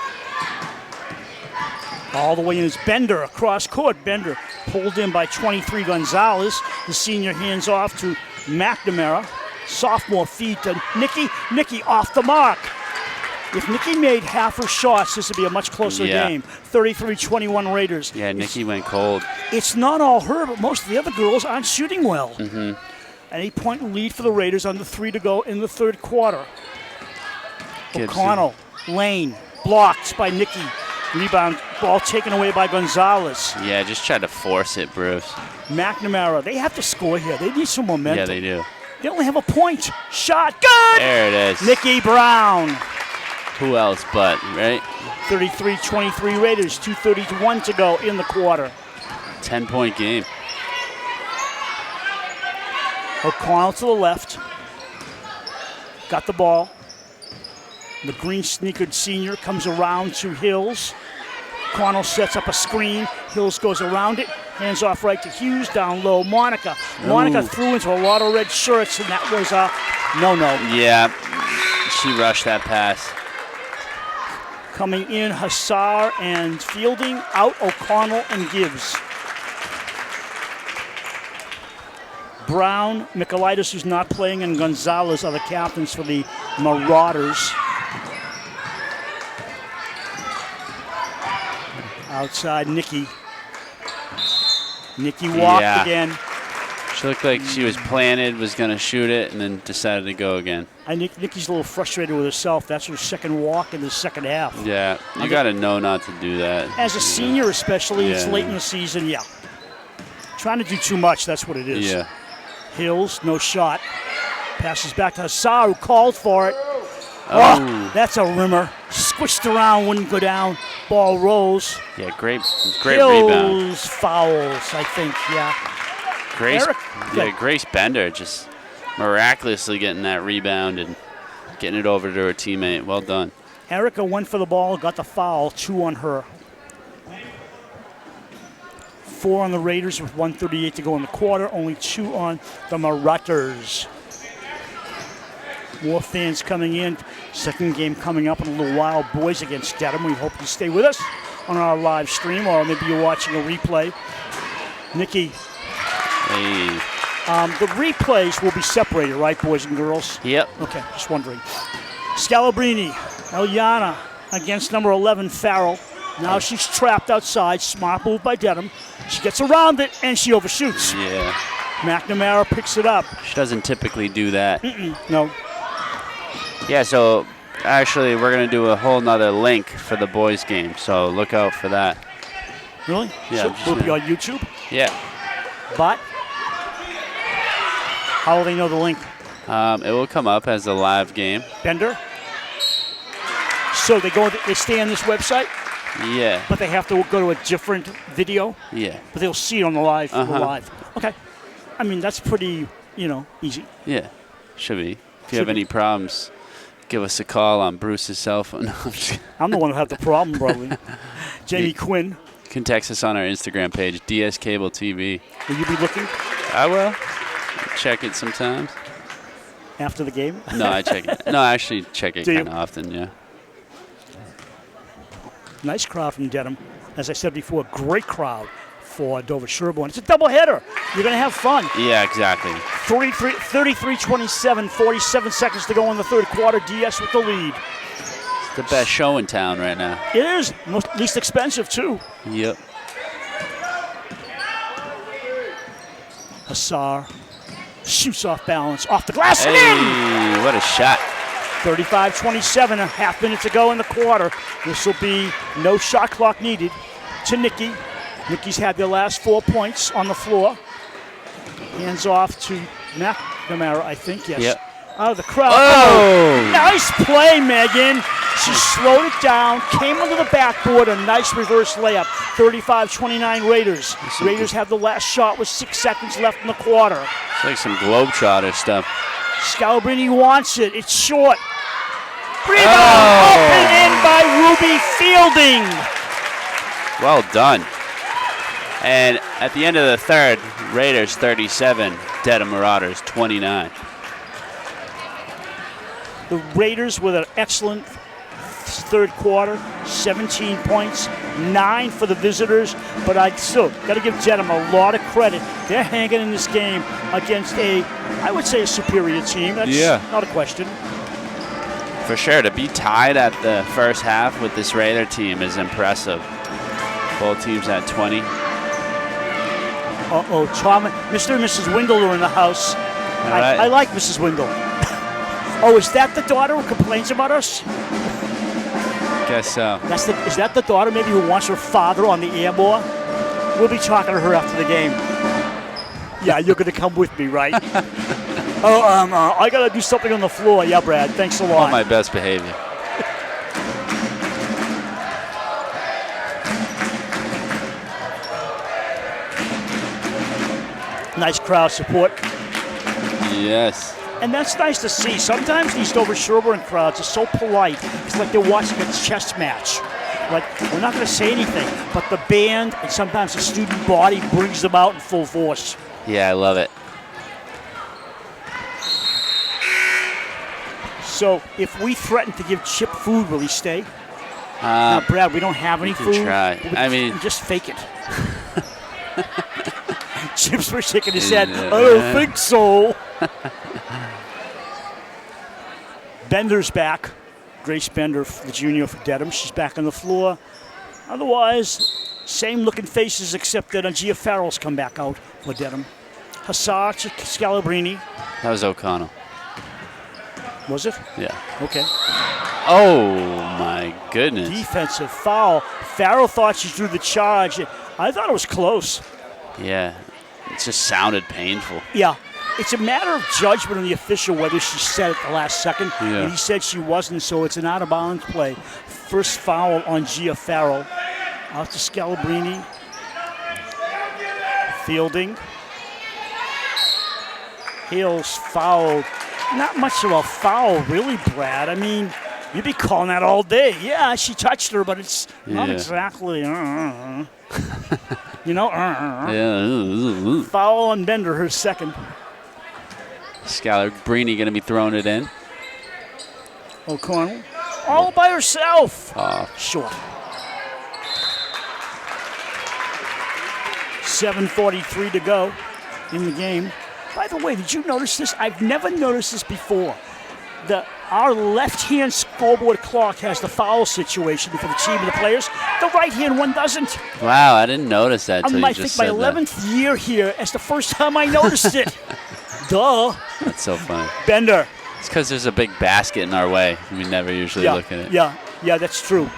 All the way in is Bender across court. Bender pulled in by 23 Gonzalez. The senior hands off to McNamara. Sophomore feed to Nikki. Nikki off the mark. If Nikki made half her shots, this would be a much closer game. 33-21 Raiders. Yeah, Nikki went cold. It's not all her, but most of the other girls aren't shooting well. An 8-point lead for the Raiders, under 3 to go in the third quarter. Gibson. O'Connell, Lane, blocked by Nikki. Rebound, ball taken away by Gonzalez. Yeah, just tried to force it, Bruce. McNamara, they have to score here. They need some momentum. Yeah, they do. They only have a point. Shot, good! There it is. Nikki Brown. Who else but, right? 33-23 Raiders, 2:31 to go in the quarter. 10-point game. O'Connell to the left. Got the ball. The green-sneakered senior comes around to Hills. O'Connell sets up a screen. Hills goes around it. Hands off right to Hughes. Down low, Monica. Monica threw into a lot of red shirts, and that was a no-no. Yeah, she rushed that pass. Coming in, Hassar and Fielding. Out, O'Connell and Gibbs. Brown, Michaelitis, who's not playing, and Gonzalez are the captains for the Marauders. Outside, Nikki. Nikki walked again. She looked like she was planted, was going to shoot it, and then decided to go again. I think Nikki's a little frustrated with herself. That's her second walk in the second half. Yeah, you got to know not to do that. As a senior especially, it's late in the season, Trying to do too much, that's what it is. Yeah. Hills, no shot. Passes back to Hassar, who called for it. Oh, that's a rimmer. Squished around, wouldn't go down. Ball rolls. Yeah, great Hills rebound. fouls, I think, Grace Bender just miraculously getting that rebound and getting it over to her teammate. Well done. Erica went for the ball, got the foul, 2 on her. 4 on the Raiders with 1:38 to go in the quarter, only 2 on the Marauders. More fans coming in. Second game coming up in a little while. Boys against Dedham. We hope you stay with us on our live stream, or maybe you're watching a replay. Nikki. Hey. The replays will be separated, right, boys and girls? Yep. Okay, just wondering. Scalabrini, Eliana against number 11, Farrell. Now she's trapped outside. Smart move by Dedham. She gets around it, and she overshoots. Yeah. McNamara picks it up. She doesn't typically do that. No. Yeah, so actually we're going to do a whole nother link for the boys game, so look out for that. Really? Yeah. So will it be on YouTube? Yeah. But how will they know the link? It will come up as a live game. Bender? So they stay on this website, Yeah. but they have to go to a different video? Yeah. But they'll see it on the live. Okay. I mean, that's pretty, easy. Yeah. Should be. If you have any problems, give us a call on Bruce's cell phone. No, I'm just kidding. I'm the one who had the problem, probably. Jamie Quinn, You can text us on our Instagram page, DS Cable TV. will you be looking I will. Check it sometimes. after the game? No, I check it. No, I actually check it Do you? kind of often, yeah. Nice crowd from Dedham. As I said before, great crowd for Dover-Sherborn. It's a doubleheader. You're going to have fun. Yeah, exactly. 33-27, 47 seconds to go in the third quarter. DS with the lead. It's the best show in town right now. It is. Least expensive, too. Yep. Hassar shoots off balance, off the glass, and in! Hey, what a shot. 35-27, a half minute to go in the quarter. This will be no shot clock needed to Nikki. Nikki's had their last 4 points on the floor. Hands off to McNamara, I think, yes. Yep. Out of the crowd. Oh! Nice play, Megan. She slowed it down, came under the backboard, a nice reverse layup. 35-29 Raiders. Raiders have the last shot with 6 seconds left in the quarter. It's like some Globetrotter stuff. Scalabrini wants it. It's short. Rebound up and in by Ruby Fielding. Well done. And at the end of the third, Raiders 37, Dedham Marauders 29. The Raiders with an excellent third quarter, 17 points, 9 for the visitors, but I still got to give Dedham a lot of credit. They're hanging in this game against I would say, a superior team. That's not a question. For sure, to be tied at the first half with this Raider team is impressive. Both teams at 20. Tom, Mr. and Mrs. Windle are in the house. Right. I like Mrs. Windle. Oh, is that the daughter who complains about us? Guess so. Is that the daughter maybe who wants her father on the air more? We'll be talking to her after the game. Yeah, you're going to come with me, right? I got to do something on the floor. Yeah, Brad, thanks a lot. On my best behavior. Nice crowd support. Yes. And that's nice to see. Sometimes these Dover-Sherborn crowds are so polite. It's like they're watching a chess match. Like, we're not going to say anything, but the band and sometimes the student body brings them out in full force. Yeah, I love it. So if we threaten to give Chip food, will he stay? Now, Brad, we don't have any can food. try. I mean, just fake it. Chip's for shaking his head. I don't think so. Bender's back. Grace Bender, the junior for Dedham. She's back on the floor. Otherwise, same looking faces except that Gia Farrell's come back out for Dedham. Hassar Scalabrini. That was O'Connell. Was it? Yeah. Okay. Oh, my goodness. Defensive foul. Farrell thought she drew the charge. I thought it was close. Yeah. It just sounded painful. Yeah. It's a matter of judgment on the official whether she said it the last second. Yeah. And he said she wasn't, so it's an out-of-bounds play. First foul on Gia Farrell. Out to Scalabrini. Fielding. Hales fouled. Not much of a foul, really, Brad. I mean, you'd be calling that all day. Yeah, she touched her, but it's not exactly. You know, Yeah. Foul on Bender, her second. Scalabrini going to be throwing it in. O'Connell, all by herself. Short. 7:43 to go in the game. By the way, did you notice this? I've never noticed this before. Our left-hand scoreboard clock has the foul situation for the team and the players. The right-hand one doesn't. Wow, I didn't notice that until you just said my 11th year here. It's the first time I noticed it. Duh. That's so funny. Bender. It's because there's a big basket in our way. We never usually look at it. Yeah, that's true.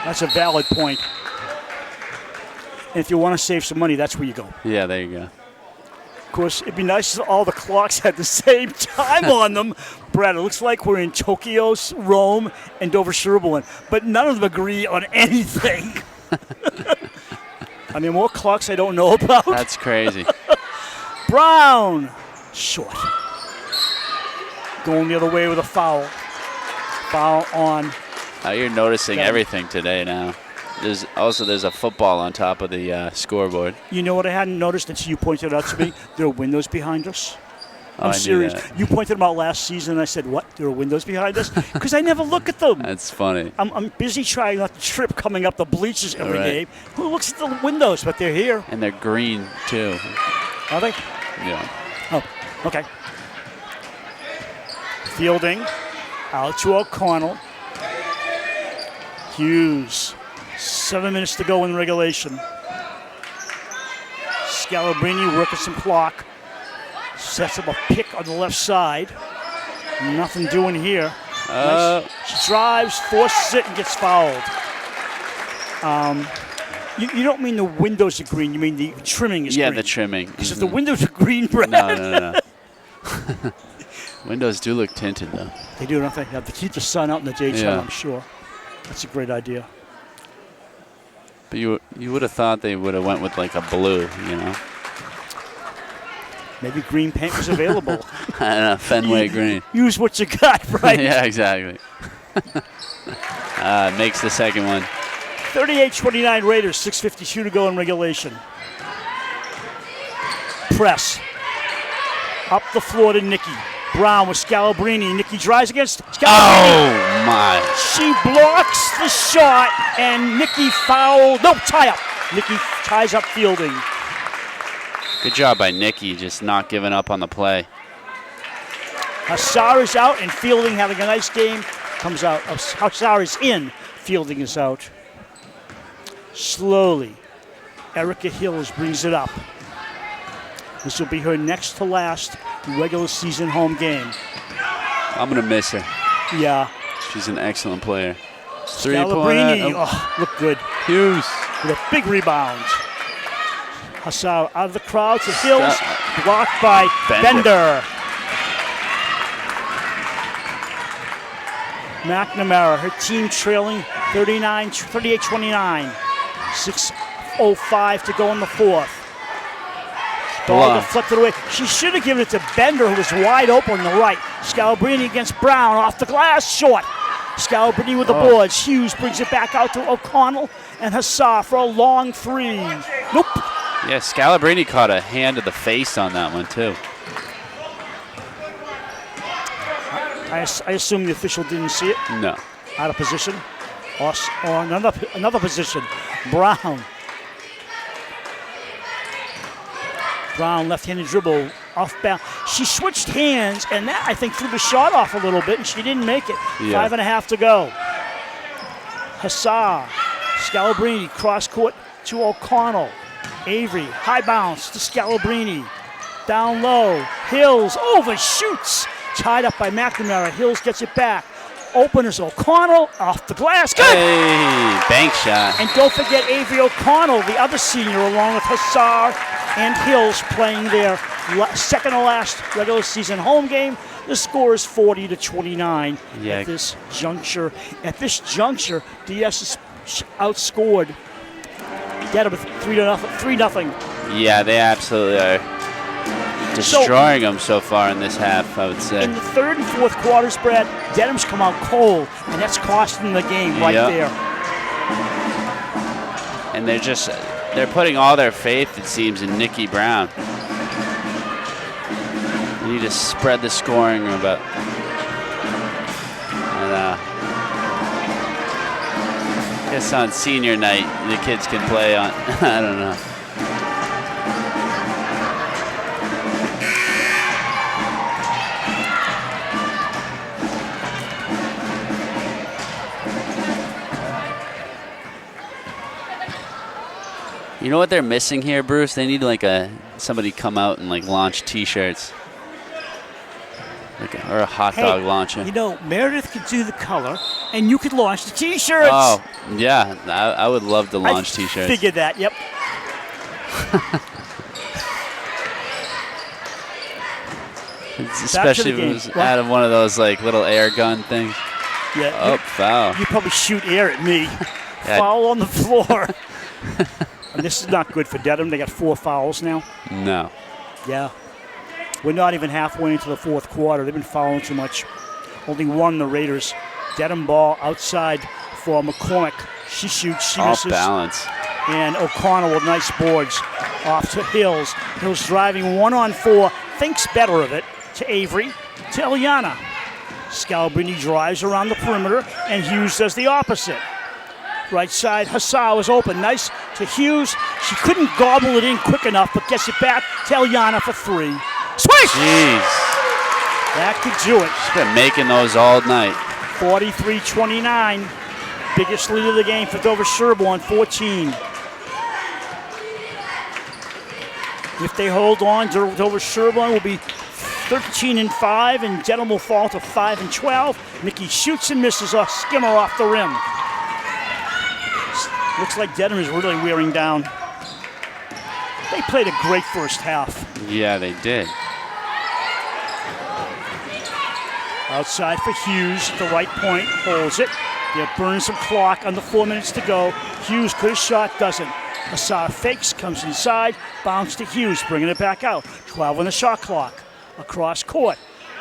That's a valid point. And if you want to save some money, that's where you go. Yeah, there you go. Of course, it'd be nice if all the clocks had the same time on them. Brad, it looks like we're in Tokyo, Rome, and Dover-Sherborn, but none of them agree on anything. I mean, more clocks I don't know about. That's crazy. Brown, short. Going the other way with a foul. Foul on. Now you're noticing everything today now. There's a football on top of the scoreboard. You know what I hadn't noticed until you pointed it out to me? There are windows behind us. Oh, I'm serious. That. You pointed them out last season, and I said, what? There are windows behind us? Because I never look at them. That's funny. I'm busy trying not to trip coming up the bleachers every game. Who looks at the windows? But they're here. And they're green, too. Are they? Yeah. Oh, okay. Fielding. Out to O'Connell. Hughes. 7 minutes to go in regulation. Scalabrini working some clock. Sets up a pick on the left side. Nothing doing here. Nice. She drives, forces it, and gets fouled. You don't mean the windows are green. You mean the trimming is green. Yeah, the trimming. Because if the windows are green, Brad. No. Windows do look tinted, though. They do, don't they? Have to keep the sun out in the daytime, Yeah. I'm sure. That's a great idea. But you would have thought they would have went with like a blue, you know? Maybe green paint was available. I don't know, Fenway green. Use what you got, right? Yeah, exactly. Makes the second one. 38-29 Raiders, 6:52 to go in regulation. Press. Up the floor to Nikki. Brown with Scalabrini. Nikki drives against Scalabrini. Oh, my. She blocks the shot, and Nikki fouled. No, tie up. Nikki ties up Fielding. Good job by Nikki, just not giving up on the play. Hassar is out, and Fielding having a nice game. Comes out. Hassar is in. Fielding is out. Slowly, Erica Hills brings it up. This will be her next to last regular season home game. I'm going to miss her. Yeah. She's an excellent player. Scalabrini, look good. Hughes. With a big rebound. Hassar out of the crowd to Hills. Blocked by Bender. McNamara, her team trailing 38-29. 6:05 to go in the fourth. Ball deflected away. She should have given it to Bender, who was wide open on the right. Scalabrini against Brown, off the glass, short. Scalabrini with the boards. Hughes brings it back out to O'Connell and Hassar for a long three. Nope. Yeah, Scalabrini caught a hand to the face on that one, too. I assume the official didn't see it. No. Out of position. Or another position. Brown. Brown, left-handed dribble, off bounds. She switched hands, and that, I think, threw the shot off a little bit, and she didn't make it. Yeah. 5.5 to go. Hassar, Scalabrini, cross-court to O'Connell. Avery, high bounce to Scalabrini. Down low, Hills overshoots. Tied up by McNamara. Hills gets it back. Openers O'Connell off the glass. Good! Hey, bank shot. And don't forget Avery O'Connell, the other senior, along with Hassar and Hills playing their second to last regular season home game. The score is 40-29 at this juncture. At this juncture, DS is outscored Dedham with 3-0. Yeah, they absolutely are destroying them so far in this half, I would say. In the third and fourth quarters, Brad, Dedham's come out cold, and that's costing the game right there. And they're putting all their faith, it seems, in Nikki Brown. They need to spread the scoring about. And I guess on senior night, the kids can play on, I don't know. You know what they're missing here, Bruce? They need like somebody come out and like launch T-shirts, or a hot dog launcher. You know, Meredith could do the color, and you could launch the T-shirts. Oh, yeah, I would love to launch T-shirts. Figured that. Yep. Especially if it was out of one of those like little air gun things. Yeah. Oh, foul. You probably shoot air at me. Foul on the floor. And this is not good for Dedham. They got 4 fouls now. No. Yeah. We're not even halfway into the fourth quarter. They've been fouling too much. Only one, the Raiders. Dedham ball outside for McCormick. She shoots. She misses. Off balance. And O'Connell with nice boards off to Hills. Hills driving 1-on-4. Thinks better of it to Avery. To Eliana. Scalabrini drives around the perimeter, and Hughes does the opposite. Right side, Hassar was open. Nice to Hughes. She couldn't gobble it in quick enough, but gets it back to Eliana for 3. Swish! Jeez. That could do it. She's been making those all night. 43-29. Biggest lead of the game for Dover-Sherborn, 14. If they hold on, Dover-Sherborn will be 13-5, and Dedham will fall to 5-12. Mickey shoots and misses a skimmer off the rim. Looks like Dedham is really wearing down. They played a great first half. Yeah, they did. Outside for Hughes at the right point, holds it. They're burning some clock under 4 minutes to go. Hughes could have shot, doesn't. Assar fakes, comes inside, bounce to Hughes, bringing it back out. 12 on the shot clock. Across court.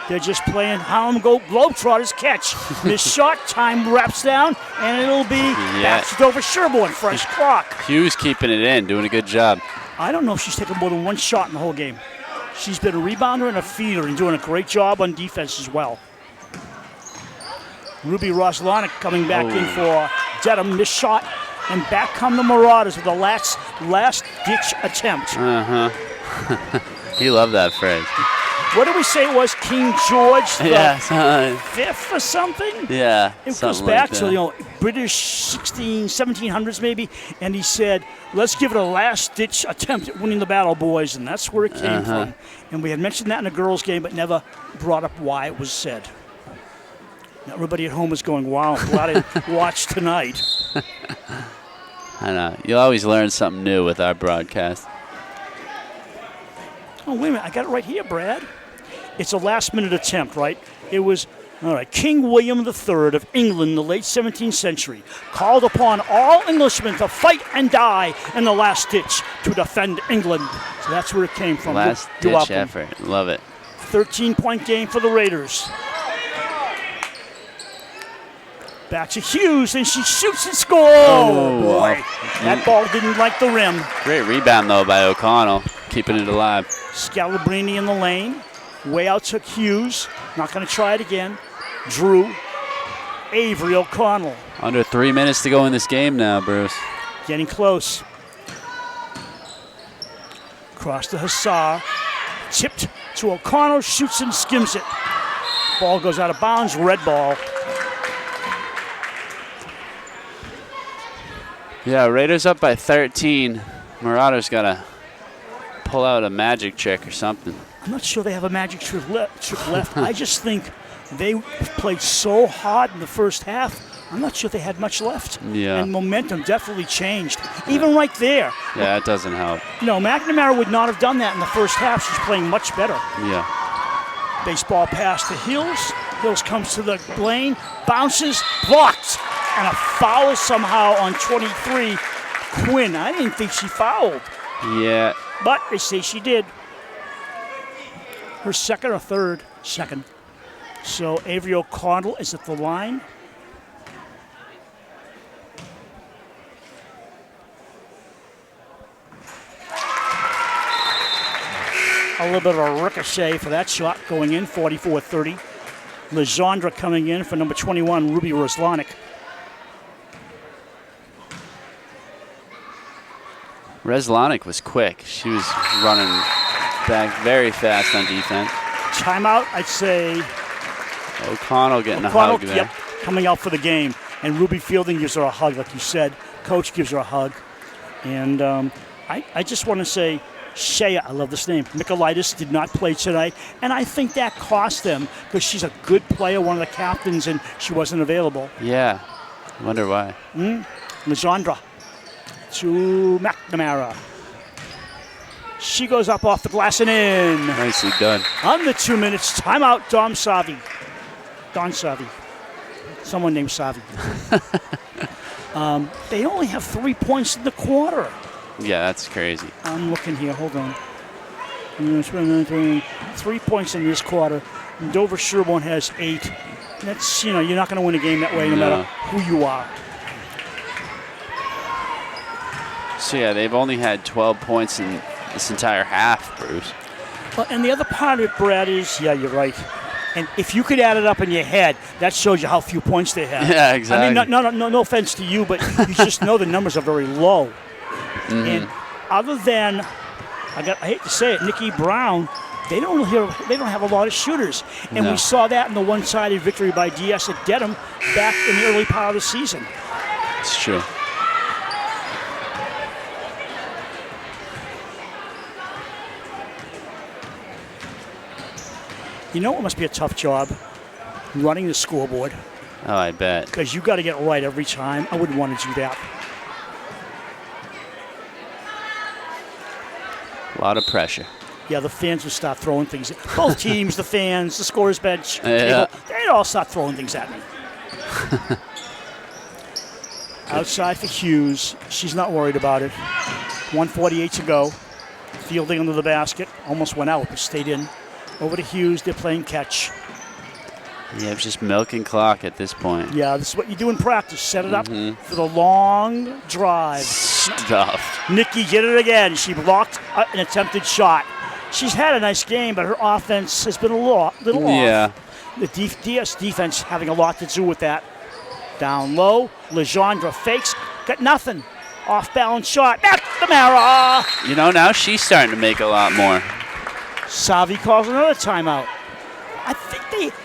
They're just playing Harlem Globetrotters catch. Missed shot, time wraps down, and it'll be back to Dover-Sherborn, fresh clock. Hughes keeping it in, doing a good job. I don't know if she's taken more than one shot in the whole game. She's been a rebounder and a feeder and doing a great job on defense as well. Ruby Roslanik coming back in for Dedham, missed shot, and back come the Marauders with the last-ditch attempt. He loved that phrase. What did we say it was? King George the Yeah. fifth or something? Yeah. It goes back to British 1700s maybe, and he said, "Let's give it a last-ditch attempt at winning the battle, boys," and that's where it came from. And we had mentioned that in the girls' game, but never brought up why it was said. Now everybody at home is going, "Wow, I'm glad I watched tonight." I know. You'll always learn something new with our broadcast. Oh, wait a minute. I got it right here, Brad. It's a last-minute attempt, right? It was, all right, King William III of England in the late 17th century called upon all Englishmen to fight and die in the last ditch to defend England. So that's where it came from. Last-ditch effort. Love it. 13-point game for the Raiders. Back to Hughes, and she shoots and scores. Oh, boy. That ball didn't like the rim. Great rebound, though, by O'Connell, keeping it alive. Scalabrini in the lane. Way out took Hughes. Not going to try it again. Drew. Avery O'Connell. Under 3 minutes to go in this game now, Bruce. Getting close. Cross to Hassar. Tipped to O'Connell. Shoots and skims it. Ball goes out of bounds. Red ball. Yeah, Raiders up by 13. Marauders got to pull out a magic trick or something. I'm not sure they have a magic trick left. I just think they played so hard in the first half. I'm not sure they had much left. Yeah. And momentum definitely changed. Even right there. Yeah, it doesn't help. No, McNamara would not have done that in the first half. She's playing much better. Yeah. Baseball pass to Hills. Hills comes to the lane, bounces, blocked. And a foul somehow on 23, Quinn. I didn't think she fouled. Yeah. But they say she did. Her second or third? Second. So Avery O'Connell is at the line. A little bit of a ricochet for that shot going in, 44-30. Legendre coming in for number 21, Ruby Roslanik. Roslanik was quick. She was running back very fast on defense. Timeout, I'd say. O'Connell getting a hug there. Yep, coming out for the game. And Ruby Fielding gives her a hug, like you said. Coach gives her a hug. And I just want to say, Shea, I love this name, Michaelitis did not play tonight. And I think that cost them because she's a good player, one of the captains, and she wasn't available. Yeah. Wonder why. Legendre to McNamara. She goes up off the glass and in. Nicely done. Under 2 minutes, timeout, Don Savi. Someone named Savi. They only have 3 points in the quarter. Yeah, that's crazy. I'm looking here, hold on. 3 points in this quarter. Dover-Sherborn has 8. That's, you're not going to win a game that way no matter who you are. So, yeah, they've only had 12 points in this entire half, Bruce. Well, and the other part of it, Brad, is, yeah, you're right. And if you could add it up in your head, that shows you how few points they have. Yeah, exactly. I mean, no offense to you, but you just know the numbers are very low. And other than, I hate to say it, Nikki Brown, they don't have a lot of shooters. And we saw that in the one-sided victory by DS at Dedham back in the early part of the season. It's true. You know it must be a tough job running the scoreboard Oh, I bet. because you got to get it right every time. I wouldn't want to do that. A lot of pressure. Yeah, the fans would start throwing things. Both teams, the fans, the scorer's bench, Yeah. they'd all start throwing things at me. Outside for Hughes. She's not worried about it. 1:48 to go. Fielding under the basket. Almost went out, but stayed in. Over to Hughes. They're playing catch. Yeah, it's just milking clock at this point. Yeah, this is what you do in practice. Set it up for the long drive. Stuffed. Nikki did it again. She blocked an attempted shot. She's had a nice game, but her offense has been a little off. Yeah. The DS defense having a lot to do with that. Down low, Legendre fakes, got nothing. Off-balance shot, McNamara! You know, now she's starting to make a lot more. Savi calls another timeout.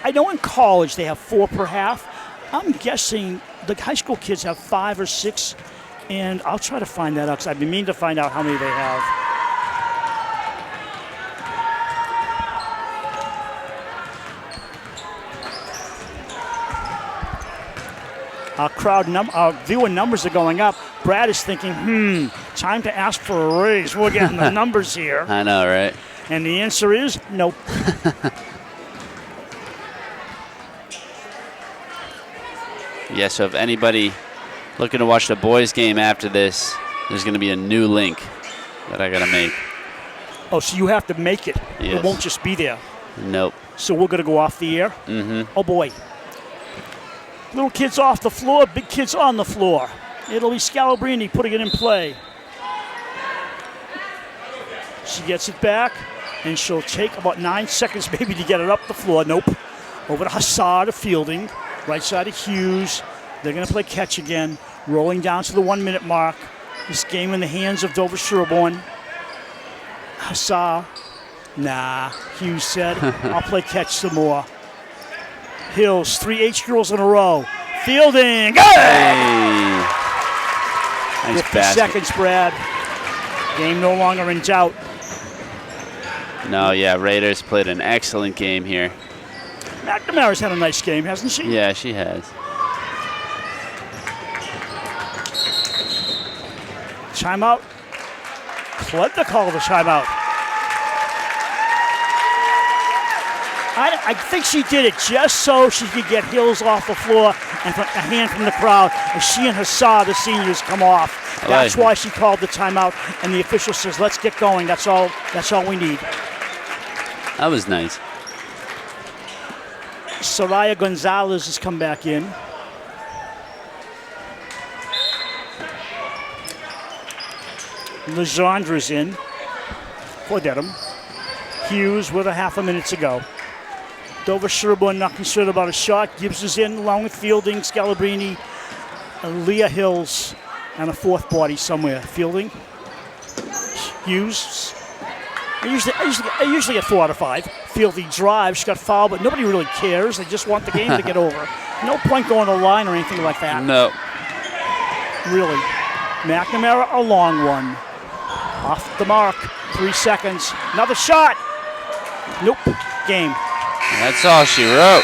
I know in college they have 4 per half. I'm guessing the high school kids have 5 or 6, and I'll try to find that out because I've been meaning to find out how many they have. Our viewer numbers are going up. Brad is thinking, time to ask for a raise. We're getting the numbers here. I know, right? And the answer is nope. Yeah, so if anybody looking to watch the boys game after this, there's going to be a new link that I got to make. Oh, so you have to make it. Yes. It won't just be there. Nope. So we're going to go off the air? Mm-hmm. Oh, boy. Little kids off the floor, big kids on the floor. It'll be Scalabrini putting it in play. She gets it back, and she'll take about 9 seconds maybe to get it up the floor. Nope. Over to Hassar to Fielding. Right side of Hughes. They're going to play catch again. Rolling down to the 1-minute mark. This game in the hands of Dover-Sherborn. Hassar. Nah, Hughes said, I'll play catch some more. Hills, 3 H girls in a row. Fielding. Hey. Nice 50 basket. seconds, Brad. Game no longer in doubt. No, yeah, Raiders played an excellent game here. McNamara's had a nice game, hasn't she? Yeah, she has. Timeout. Klebner called the timeout. I think she did it just so she could get Hills off the floor and a hand from the crowd as she and Hassar, the seniors, come off. That's why she called the timeout, and the official says, let's get going. That's all we need. That was nice. Soraya Gonzalez has come back in. Legendre's in for Dedham. Hughes with a half a minute to go. Dover-Sherborn not concerned about a shot. Gibbs is in along with Fielding, Scalabrini, Leah Hills, and a fourth body somewhere. Fielding, Hughes. I usually get 4 out of 5. Fielding drives, she got fouled, but nobody really cares. They just want the game to get over. No point going to the line or anything like that. No. Really. McNamara, a long one. Off the mark. 3 seconds. Another shot. Nope. Game. That's all she wrote.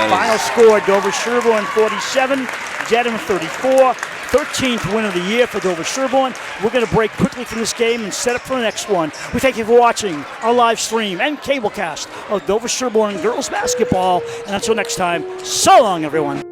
Final score, Dover-Sherborn 47, Dedham 34. 13th win of the year for Dover-Sherborn. We're going to break quickly from this game and set up for the next one. We thank you for watching our live stream and cablecast of Dover-Sherborn girls basketball. And until next time, so long, everyone.